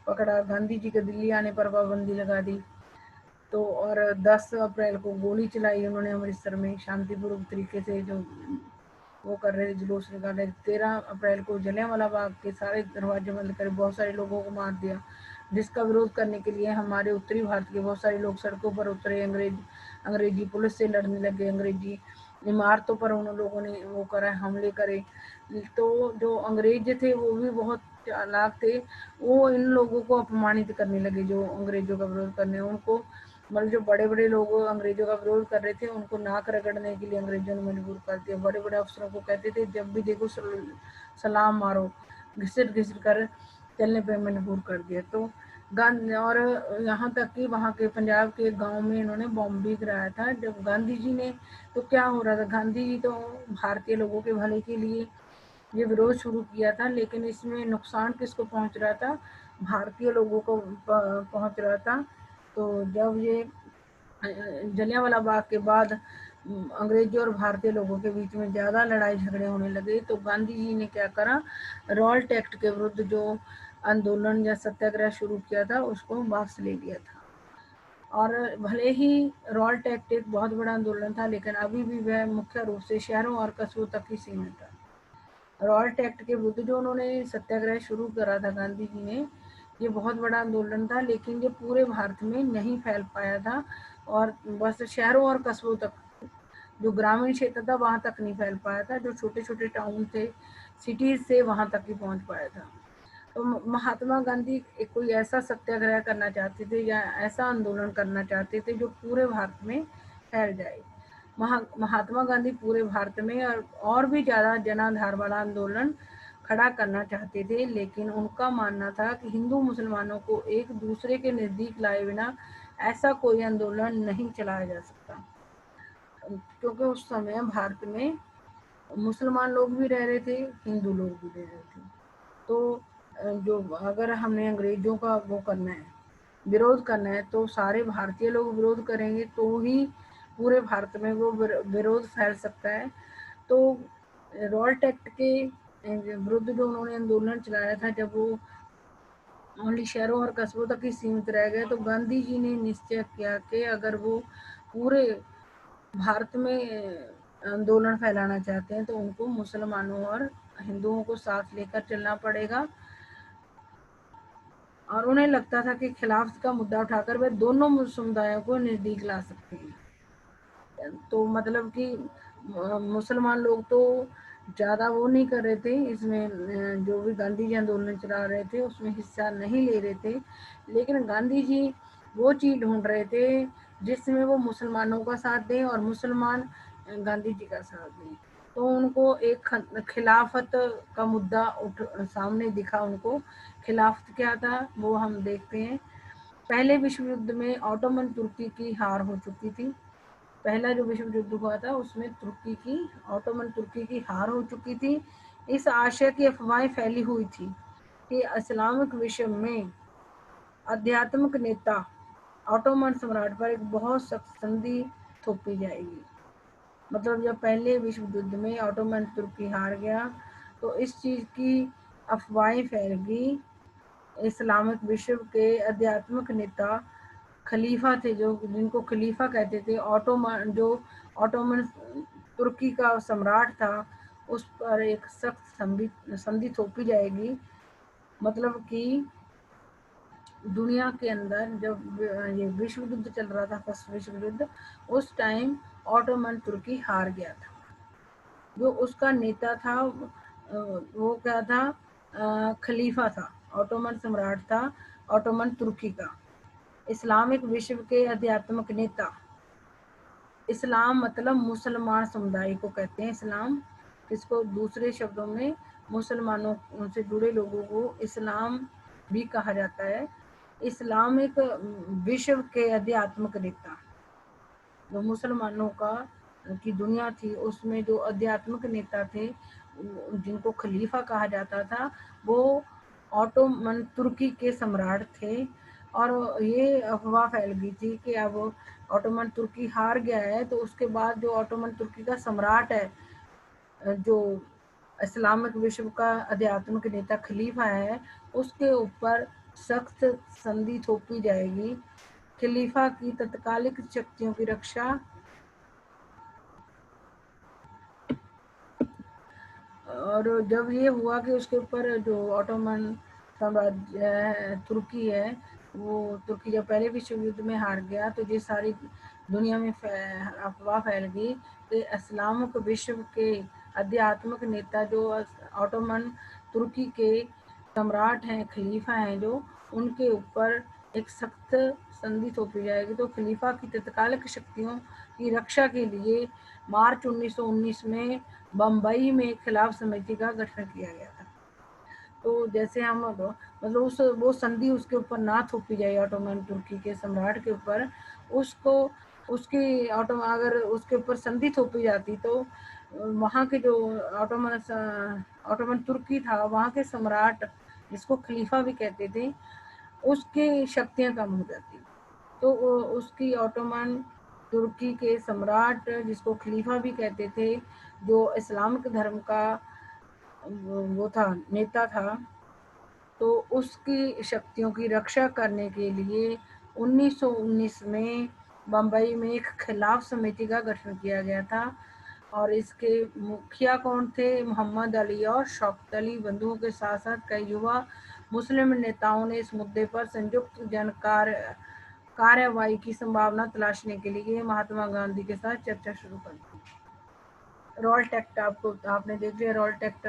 पकड़ा, गांधी जी के दिल्ली आने पर पाबंदी लगा दी। तो और 10 अप्रैल को गोली चलाई उन्होंने अमृतसर में, शांतिपूर्वक तरीके से जो वो कर रहे थे, जुलूस निकाल रहे थे। 13 अप्रैल को जलियांवाला बाग के सारे दरवाजे बंद कर बहुत सारे लोगों को मार दिया, जिसका विरोध करने के लिए हमारे उत्तरी भारत के बहुत सारे लोग सड़कों पर उतरे, अंग्रेजी पुलिस से लड़ने लगे, अंग्रेजी इमारतों पर उन लोगों ने वो करा, हमले करे। तो जो अंग्रेज थे वो भी बहुत चालाक थे, वो इन लोगों को अपमानित करने लगे जो अंग्रेजों का विरोध करने, उनको मतलब जो बड़े बड़े लोग अंग्रेजों का विरोध कर रहे थे उनको नाक रगड़ने के लिए अंग्रेजों ने मजबूर कर दिया। बड़े बड़े अफसरों को कहते थे जब भी देखो सलाम मारो, घिसट कर चलने पे मजबूर कर दिया। तो गांधी, और यहाँ तक कि वहाँ के पंजाब के गांव में इन्होंने बॉम्ब भी गिराया था जब गांधी जी ने। तो क्या हो रहा था, गांधी जी तो भारतीय लोगों के भले के लिए ये विरोध शुरू किया था, लेकिन इसमें नुकसान किसको पहुंच रहा था? भारतीय लोगों को पहुंच रहा था। तो जब ये जलियांवाला बाग के बाद अंग्रेजों और भारतीय लोगों के बीच में ज़्यादा लड़ाई झगड़े होने लगे, तो गांधी जी ने क्या करा, रॉल्ट एक्ट के विरुद्ध जो आंदोलन या सत्याग्रह शुरू किया था उसको वापस ले लिया था। और भले ही रॉल्ट एक्ट एक बहुत बड़ा आंदोलन था, लेकिन अभी भी वह मुख्य रूप से शहरों और कस्बों तक ही सीमित था। रॉल्ट एक्ट के विरुद्ध जो उन्होंने सत्याग्रह शुरू करा था गांधी जी ने, ये बहुत बड़ा आंदोलन था, लेकिन ये पूरे भारत में नहीं फैल पाया था और बस शहरों और कस्बों तक, जो ग्रामीण क्षेत्र था वहां तक नहीं फैल पाया था, जो छोटे छोटे टाउन थे, सिटीज से वहां तक ही पहुंच पाया था। तो महात्मा गांधी एक कोई ऐसा सत्याग्रह करना चाहते थे या ऐसा आंदोलन करना चाहते थे जो पूरे भारत में फैल जाए। महात्मा गांधी पूरे भारत में और भी ज़्यादा जनाधार वाला आंदोलन खड़ा करना चाहते थे, लेकिन उनका मानना था कि हिंदू मुसलमानों को एक दूसरे के नज़दीक लाए बिना ऐसा कोई आंदोलन नहीं चलाया जा सकता, क्योंकि उस समय भारत में मुसलमान लोग भी रह रहे थे, हिंदू लोग भी रह रहे थे। तो जो अगर हमने अंग्रेजों का वो करना है, विरोध करना है, तो सारे भारतीय लोग विरोध करेंगे तो ही पूरे भारत में वो विरोध फैल सकता है। तो रॉल्ट एक्ट के विरुद्ध जो उन्होंने आंदोलन चलाया था, जब वो ओनली शहरों और कस्बों तक ही सीमित रह गए, तो गांधी जी ने निश्चय किया कि अगर वो पूरे भारत में आंदोलन फैलाना चाहते हैं तो उनको मुसलमानों और हिंदुओं को साथ लेकर चलना पड़ेगा। और उन्हें लगता था कि खिलाफत का मुद्दा उठाकर वे दोनों समुदायों को नजदीक ला सकते हैं। तो मतलब कि मुसलमान लोग तो ज़्यादा वो नहीं कर रहे थे इसमें, जो भी गांधी जी आंदोलन चला रहे थे उसमें हिस्सा नहीं ले रहे थे, लेकिन गांधी जी वो चीज़ ढूंढ रहे थे जिसमें वो मुसलमानों का साथ दें और मुसलमान गांधी जी का साथ दें। तो उनको एक खिलाफत का मुद्दा सामने दिखा उनको। खिलाफत क्या था वो हम देखते हैं। पहले विश्व युद्ध में ऑटोमन तुर्की की हार हो चुकी थी। पहला जो विश्व युद्ध हुआ था उसमें ऑटोमन तुर्की की हार हो चुकी थी। इस आशय की अफवाहें फैली हुई थी कि इस्लामिक विश्व में आध्यात्मिक नेता ऑटोमन सम्राट पर एक बहुत सख्त संधि थोपी जाएगी। मतलब जब पहले विश्व युद्ध में ऑटोमन तुर्की हार गया तो इस चीज़ की अफवाहें फैल गई। इस्लामिक विश्व के आध्यात्मिक नेता खलीफा थे, जो जिनको खलीफा कहते थे, ऑटोमन तुर्की का सम्राट था, उस पर एक सख्त संधि थोपी जाएगी। मतलब कि दुनिया के अंदर जब ये विश्व युद्ध चल रहा था, फर्स्ट विश्व युद्ध, उस टाइम ऑटोमन तुर्की हार गया था। जो उसका नेता था वो क्या था, खलीफा था, ऑटोमन सम्राट था ऑटोमन तुर्की का, इस्लामिक विश्व के आध्यात्मिक नेता। इस्लाम मतलब मुसलमान समुदाय को कहते हैं इस्लाम, इसको दूसरे शब्दों में मुसलमानों से जुड़े लोगों को इस्लाम भी कहा जाता है। इस्लामिक विश्व के आध्यात्मिक नेता, जो मुसलमानों का की दुनिया थी उसमें जो आध्यात्मिक नेता थे जिनको खलीफा कहा जाता था, वो ऑटोमन तुर्की के सम्राट थे। और ये अफवाह फैल गई थी कि अब ऑटोमन तुर्की हार गया है, तो उसके बाद जो ऑटोमन तुर्की का सम्राट है, जो इस्लामिक विश्व का आध्यात्मिक नेता खलीफा है, उसके ऊपर सख्त संधि थोपी जाएगी। खलीफा की तत्कालिक शक्तियों की रक्षा और जब ये हुआ कि उसके ऊपर जो ऑटोमन साम्राज्य है, तुर्की है, वो तुर्की जब पहले विश्व युद्ध में हार गया, तो ये सारी दुनिया में अफवाह फैल गई कि इस्लामिक विश्व के आध्यात्मिक नेता जो ऑटोमन तुर्की के सम्राट हैं, खलीफा हैं, जो उनके ऊपर एक सख्त संधि थोपी जाएगी। तो खलीफा की तत्कालिक शक्तियों की रक्षा के लिए मार्च 1919 में बम्बई में खिलाफ समिति का गठन किया गया था। तो जैसे हम मतलब उस वो संधि उसके ऊपर ना थोपी जाए ऑटोमन तुर्की के सम्राट के ऊपर, उसको उसकी अगर उसके ऊपर संधि थोपी जाती तो वहाँ के जो ऑटोमन तुर्की था, वहाँ के सम्राट जिसको खलीफा भी कहते थे, उसकी शक्तियाँ कम हो जाती। तो उसकी ऑटोमन तुर्की के सम्राट, जिसको खलीफा भी कहते थे, जो इस्लामिक धर्म का वो था, नेता था, तो उसकी शक्तियों की रक्षा करने के लिए 1919 में बम्बई में एक खिलाफ समिति का गठन किया गया था। और इसके मुखिया कौन थे? मोहम्मद अली और शौकत अली। बंधुओं के साथ साथ कई युवा मुस्लिम नेताओं ने इस मुद्दे पर संयुक्त जन कार्यवाही की संभावना तलाशने के लिए महात्मा गांधी के साथ चर्चा शुरू कर दी। रॉल्ट एक्ट, आपने देख लिया, रॉल्ट एक्ट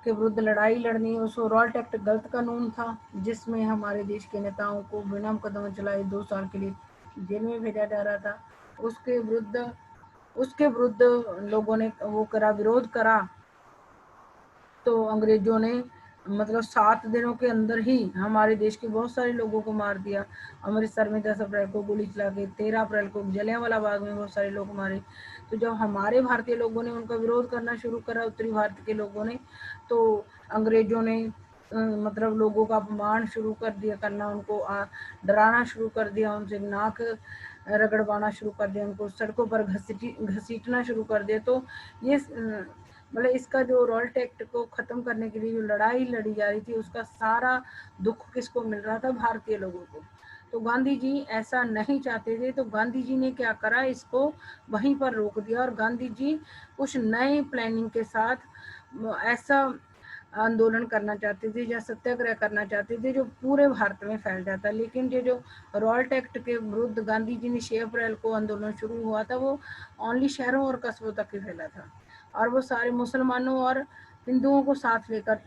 के विरुद्ध लड़ाई लड़नी। उस रॉल्ट एक्ट गलत कानून था, जिसमें हमारे देश के नेताओं को बिना मुकदमा चलाए 2 साल के लिए जेल में भेजा जा रहा था। उसके विरुद्ध लोगों ने वो करा, विरोध करा, तो अंग्रेजों ने मतलब 7 दिनों के अंदर ही हमारे देश के बहुत सारे लोगों को मार दिया। अमृतसर में 10 अप्रैल को गोली चला के, 13 अप्रैल को जलियांवाला बाग में बहुत सारे लोग मारे। तो जब हमारे भारतीय लोगों ने उनका विरोध करना शुरू करा, उत्तरी भारत के लोगों ने, तो अंग्रेजों ने मतलब लोगों का अपमान शुरू कर दिया करना, उनको डराना शुरू कर दिया, उनसे नाक रगड़वाना शुरू कर दिया, उनको सड़कों पर घसीटना शुरू कर दिया। तो ये मतलब इसका जो रॉल्ट एक्ट को खत्म करने के लिए जो लड़ाई लड़ी जा रही थी, उसका सारा दुख किसको मिल रहा था? भारतीय लोगों को। तो गांधी जी ऐसा नहीं चाहते थे, तो गांधी जी ने क्या करा, इसको वहीं पर रोक दिया। और गांधी जी कुछ नए प्लानिंग के साथ ऐसा आंदोलन करना चाहते थे या सत्याग्रह करना चाहते थे जो पूरे भारत में फैल जाता। लेकिन ये जो रॉल्ट एक्ट के विरुद्ध गांधी जी ने 6 अप्रैल को आंदोलन शुरू हुआ था, वो ओनली शहरों और कस्बों तक ही फैला था। और वो सारे मुसलमानों और हिंदुओं को साथ लेकर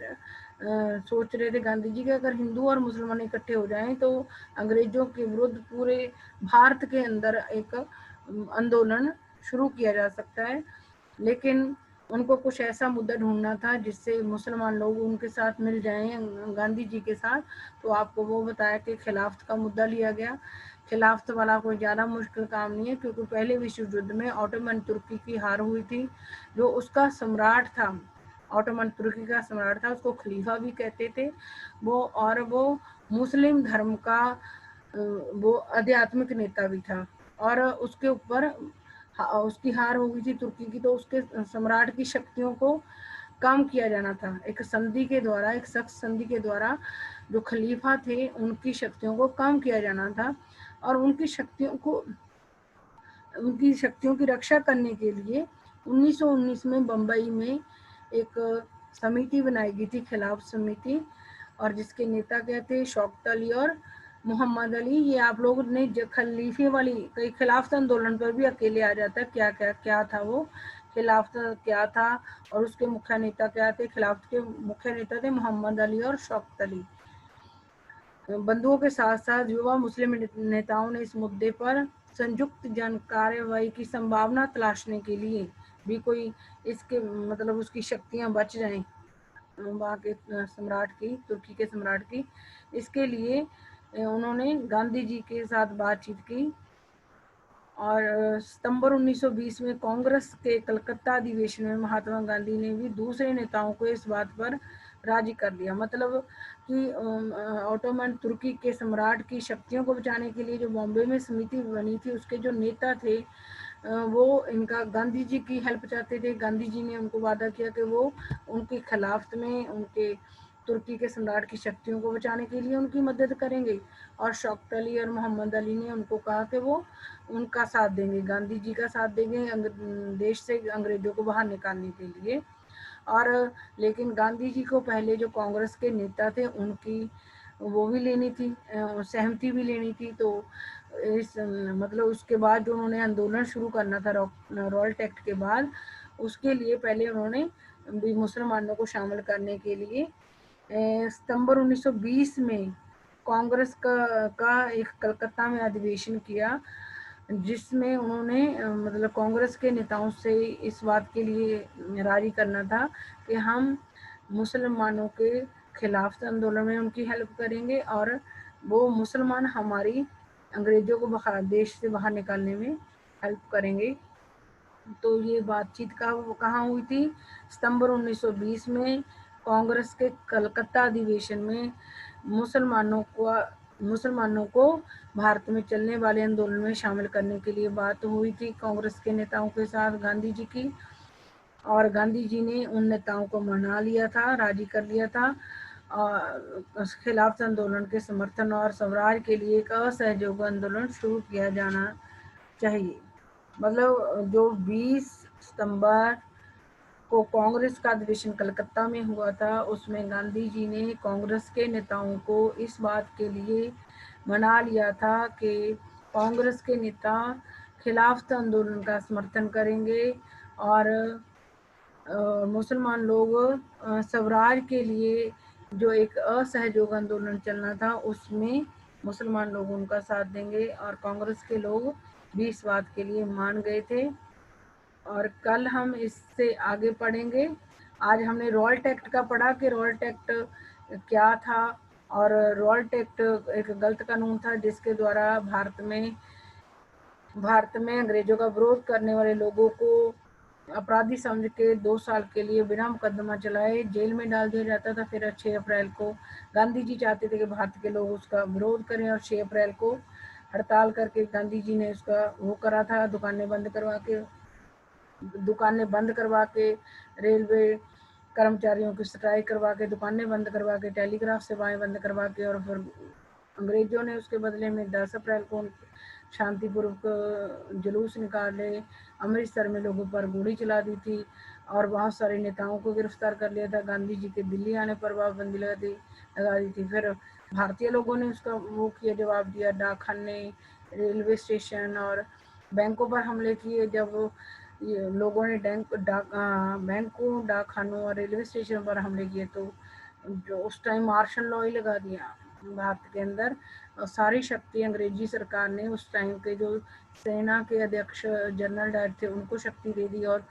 सोच रहे थे गांधी जी कि अगर हिंदू और मुसलमान इकट्ठे हो जाएं तो अंग्रेजों के विरुद्ध पूरे भारत के अंदर एक आंदोलन शुरू किया जा सकता है। लेकिन उनको कुछ ऐसा मुद्दा ढूंढना था जिससे मुसलमान लोग उनके साथ मिल जाएं गांधी जी के साथ। तो आपको वो बताया कि खिलाफत का मुद्दा लिया गया। खिलाफत वाला कोई ज़्यादा मुश्किल काम नहीं है, क्योंकि पहले विश्व युद्ध में ऑटोमन तुर्की की हार हुई थी। जो उसका सम्राट था, ऑटोमन तुर्की का सम्राट था, उसको खलीफा भी कहते थे वो, और वो मुस्लिम धर्म का वो आध्यात्मिक नेता भी था। और उसके ऊपर उसकी हार हो गई थी तुर्की की, तो उसके सम्राट की शक्तियों को कम किया जाना था। एक संधि के द्वारा, एक सख्त संधि के द्वारा जो खलीफा थे उनकी शक्तियों को कम किया जाना था। और उनकी शक्तियों की रक्षा करने के लिए 1919 में बम्बई में एक समिति बनाई गई थी, खिलाफ समिति, और जिसके नेता क्या थे? शौकत अली और मोहम्मद अली। ये आप लोगों ने खलीफे वाली कई खिलाफत आंदोलन पर भी अकेले आ जाता है। क्या था वो खिलाफत क्या था और उसके मुख्य नेता क्या थे? खिलाफत के मुख्य नेता थे मोहम्मद अली और शौकत अली। बंधुओं के साथ साथ युवा मुस्लिम नेताओं ने इस मुद्दे पर संयुक्त जन कार्यवाही की संभावना तलाशने के लिए भी, कोई इसके मतलब उसकी शक्तियां बच जाएं वहाँ के सम्राट की, तुर्की के सम्राट की, इसके लिए उन्होंने गांधी जी के साथ बातचीत की। और सितंबर 1920 में कांग्रेस के कलकत्ता अधिवेशन में महात्मा गांधी ने भी दूसरे नेताओं को इस बात पर राजी कर लिया। मतलब कि ऑटोमन तुर्की के सम्राट की शक्तियों को बचाने के लिए जो बॉम्बे में समिति बनी थी, उसके जो नेता थे वो इनका गांधी जी की हेल्प चाहते थे। गांधी जी ने उनको वादा किया कि वो उनकी खिलाफत में उनके तुर्की के सम्राट की शक्तियों को बचाने के लिए उनकी मदद करेंगे। और शौकत अली और मोहम्मद अली ने उनको कहा कि वो उनका साथ देंगे, गांधी जी का साथ देंगे देश से अंग्रेजों को बाहर निकालने के लिए। और लेकिन गांधी जी को पहले जो कांग्रेस के नेता थे उनकी वो भी लेनी थी, सहमति भी लेनी थी। तो इस मतलब उसके बाद जो उन्होंने आंदोलन शुरू करना था रॉल्ट एक्ट के बाद, उसके लिए पहले उन्होंने भी मुसलमानों को शामिल करने के लिए सितंबर 1920 में कांग्रेस का एक कलकत्ता में अधिवेशन किया, जिसमें उन्होंने मतलब कांग्रेस के नेताओं से इस बात के लिए राजी करना था कि हम मुसलमानों के खिलाफ आंदोलन में उनकी हेल्प करेंगे और वो मुसलमान हमारी अंग्रेजों को देश से बाहर निकालने में हेल्प करेंगे। तो ये बातचीत कहाँ हुई थी? सितंबर 1920 में कांग्रेस के कलकत्ता अधिवेशन में मुसलमानों को मुसलमानों को भारत में चलने वाले आंदोलन में शामिल करने के लिए बात हुई थी कांग्रेस के नेताओं के साथ गांधी जी की, और गांधी जी ने उन नेताओं को मना लिया था, राजी कर लिया था और खिलाफ आंदोलन के समर्थन और स्वराज के लिए एक असहयोग आंदोलन शुरू किया जाना चाहिए। मतलब जो 20 सितंबर को कांग्रेस का अधिवेशन कलकत्ता में हुआ था, उसमें गांधी जी ने कांग्रेस के नेताओं को इस बात के लिए मना लिया था कि कांग्रेस के नेता खिलाफत आंदोलन का समर्थन करेंगे और मुसलमान लोग स्वराज के लिए जो एक असहयोग आंदोलन चलना था उसमें मुसलमान लोग उनका साथ देंगे, और कांग्रेस के लोग भी इस बात के लिए मान गए थे। और कल हम इससे आगे पढ़ेंगे। आज हमने रॉल्ट एक्ट का पढ़ा कि रॉल्ट एक्ट क्या था, और रॉल्ट एक्ट एक गलत कानून था जिसके द्वारा भारत में अंग्रेजों का विरोध करने वाले लोगों को अपराधी समझ के 2 साल के लिए बिना मुकदमा चलाए जेल में डाल दिया जाता था। फिर 6 अप्रैल को गांधी जी चाहते थे कि भारत के लोग उसका विरोध करें, और 6 अप्रैल को हड़ताल करके गांधी जी ने उसका वो करा था, दुकानें बंद करवा के, रेलवे कर्मचारियों की स्ट्राइक करवा के, दुकानें बंद करवा के, टेलीग्राफ सेवाएं बंद करवा के, और फिर अंग्रेजों ने उसके बदले में 10 अप्रैल को शांतिपूर्वक जुलूस निकाले, अमृतसर में लोगों पर गोली चला दी थी और बहुत सारे नेताओं को गिरफ्तार कर लिया था। गांधी जी के दिल्ली आने पर पाबंदी लगा दी थी। फिर भारतीय लोगों ने उसका वो किया, जवाब दिया। डाकखाने, रेलवे स्टेशन और बैंकों पर हमले किए। जब ये लोगों ने बैंकों, डाकखानों और रेलवे स्टेशन पर हमले किए तो जो उस टाइम मार्शल लॉ ही लगा दिया भारत के अंदर, और सारी शक्ति अंग्रेजी सरकार ने उस टाइम के जो सेना के अध्यक्ष जनरल डायर थे उनको शक्ति दे दी, और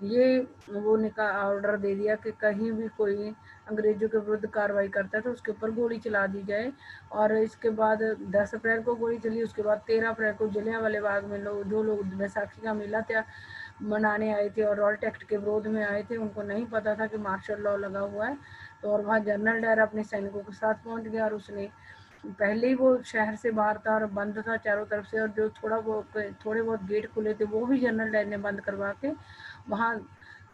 ये वो ऑर्डर दे दिया कि कहीं भी कोई अंग्रेजों के विरुद्ध कार्रवाई करता है तो उसके ऊपर गोली चला दी जाए। और इसके बाद 10 अप्रैल को गोली चली, उसके बाद 13 अप्रैल को जलियांवाले बाग में जो लोग बैसाखी का मेला था मनाने आए थे और रॉल्ट एक्ट के विरोध में आए थे, उनको नहीं पता था कि मार्शल लॉ लगा हुआ है। तो और वहाँ जनरल डायर अपने सैनिकों के साथ पहुंच गया, और उसने पहले ही वो शहर से बाहर था और बंद था चारों तरफ से, और जो थोड़े बहुत गेट खुले थे वो भी जनरल डायर ने बंद करवा के वहाँ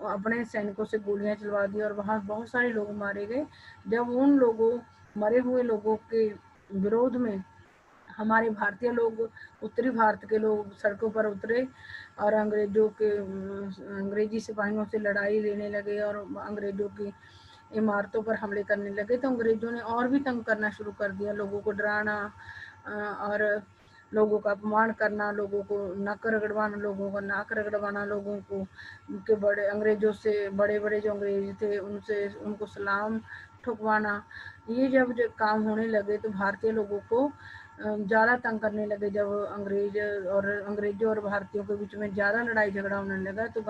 अपने सैनिकों से गोलियां चलवा दी, और वहाँ बहुत सारे लोग मारे गए। जब उन मरे हुए लोगों के विरोध में हमारे भारतीय लोग, उत्तरी भारत के लोग सड़कों पर उतरे और अंग्रेजी सिपाहियों से लड़ाई लेने लगे और अंग्रेजों की इमारतों पर हमले करने लगे, तो अंग्रेजों ने और भी तंग करना शुरू कर दिया, लोगों को डराना और लोगों का अपमान करना, लोगों को नक रगड़वाना, लोगों का नाक रगड़वाना, लोगों को उनके बड़े अंग्रेजों से बड़े बड़े जो अंग्रेज थे उनको सलाम ठुकवाना। ये जब काम होने लगे तो भारतीय लोगों को ज़्यादा तंग करने लगे। जब अंग्रेजों और भारतीयों के बीच में ज़्यादा लड़ाई झगड़ा होने लगा तो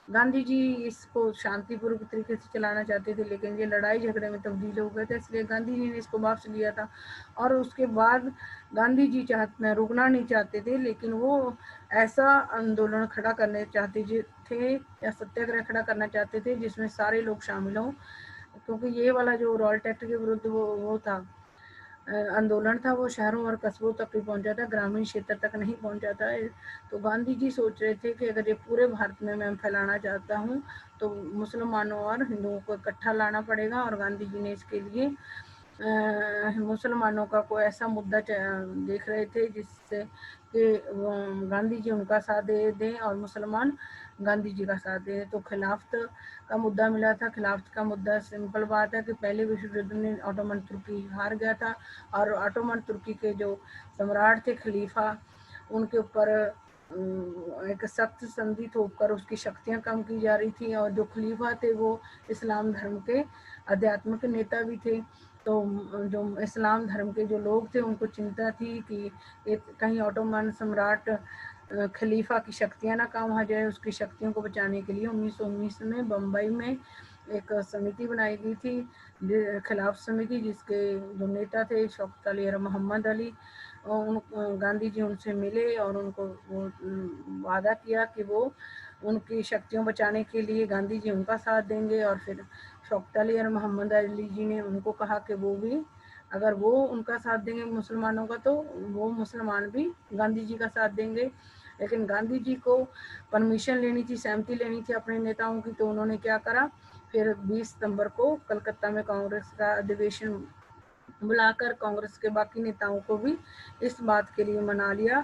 गांधी जी इसको शांतिपूर्वक तरीके से चलाना चाहते थे, लेकिन ये लड़ाई झगड़े में तब्दील हो गए थे, इसलिए गांधी जी ने इसको वापस लिया था। और उसके बाद गांधी जी रुकना नहीं चाहते थे, लेकिन वो ऐसा आंदोलन खड़ा करने चाहते थे या सत्याग्रह खड़ा करना चाहते थे जिसमें सारे लोग शामिल हों, क्योंकि ये वाला जो रॉल्ट एक्ट के विरुद्ध वो था आंदोलन था, वो शहरों और कस्बों तक ही पहुंचा था, ग्रामीण क्षेत्र तक नहीं पहुंचा था। तो गांधी जी सोच रहे थे कि अगर ये पूरे भारत में मैं फैलाना चाहता हूँ तो मुसलमानों और हिंदुओं को इकट्ठा लाना पड़ेगा, और गांधी जी ने इसके लिए मुसलमानों का कोई ऐसा मुद्दा देख रहे थे जिससे कि गांधी जी उनका साथ दे दें और मुसलमान गांधी जी का साथ दें। तो खिलाफत का मुद्दा मिला था। खिलाफत का मुद्दा सिंपल बात है कि पहले विश्व युद्ध में ऑटोमन तुर्की हार गया था, और ऑटोमन तुर्की के जो सम्राट थे खलीफा, उनके ऊपर एक सख्त संधि थोपकर उसकी शक्तियां कम की जा रही थी, और जो खलीफा थे वो इस्लाम धर्म के आध्यात्मिक नेता भी थे। तो जो इस्लाम धर्म के जो लोग थे उनको चिंता थी कि कहीं ऑटोमन सम्राट खलीफा की शक्तियां ना कम हो जाए। उसकी शक्तियों को बचाने के लिए 1919 में बम्बई में एक समिति बनाई गई थी, खिलाफ समिति, जिसके जो नेता थे शौकत अली और मोहम्मद अली। गांधी जी उनसे मिले और उनको वो वादा किया कि वो उनकी शक्तियों बचाने के लिए गांधी जी उनका साथ देंगे, और फिर शौकत अली और मोहम्मद अली जी ने उनको कहा कि वो भी अगर वो उनका साथ देंगे मुसलमानों का तो वो मुसलमान भी गांधी जी का साथ देंगे। लेकिन गांधी जी को परमिशन लेनी थी, सहमति लेनी थी अपने नेताओं की, तो उन्होंने क्या करा, फिर 20 सितंबर को कलकत्ता में कांग्रेस का अधिवेशन बुलाकर कांग्रेस के बाकी नेताओं को भी इस बात के लिए मना लिया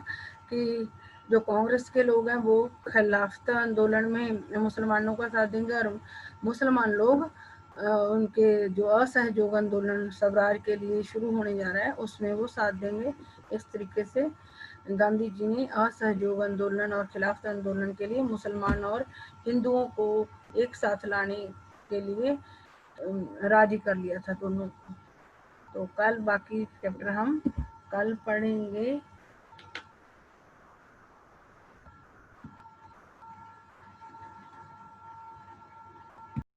कि जो कांग्रेस के लोग हैं वो खिलाफत आंदोलन में मुसलमानों का साथ देंगे और मुसलमान लोग उनके जो असहयोग आंदोलन स्वराज के लिए शुरू होने जा रहा है उसमें वो साथ देंगे। इस तरीके से गांधी जी ने असहयोग आंदोलन और खिलाफत आंदोलन के लिए मुसलमान और हिंदुओं को एक साथ लाने के लिए राजी कर लिया था दोनों। तो कल बाकी चैप्टर हम कल पढ़ेंगे।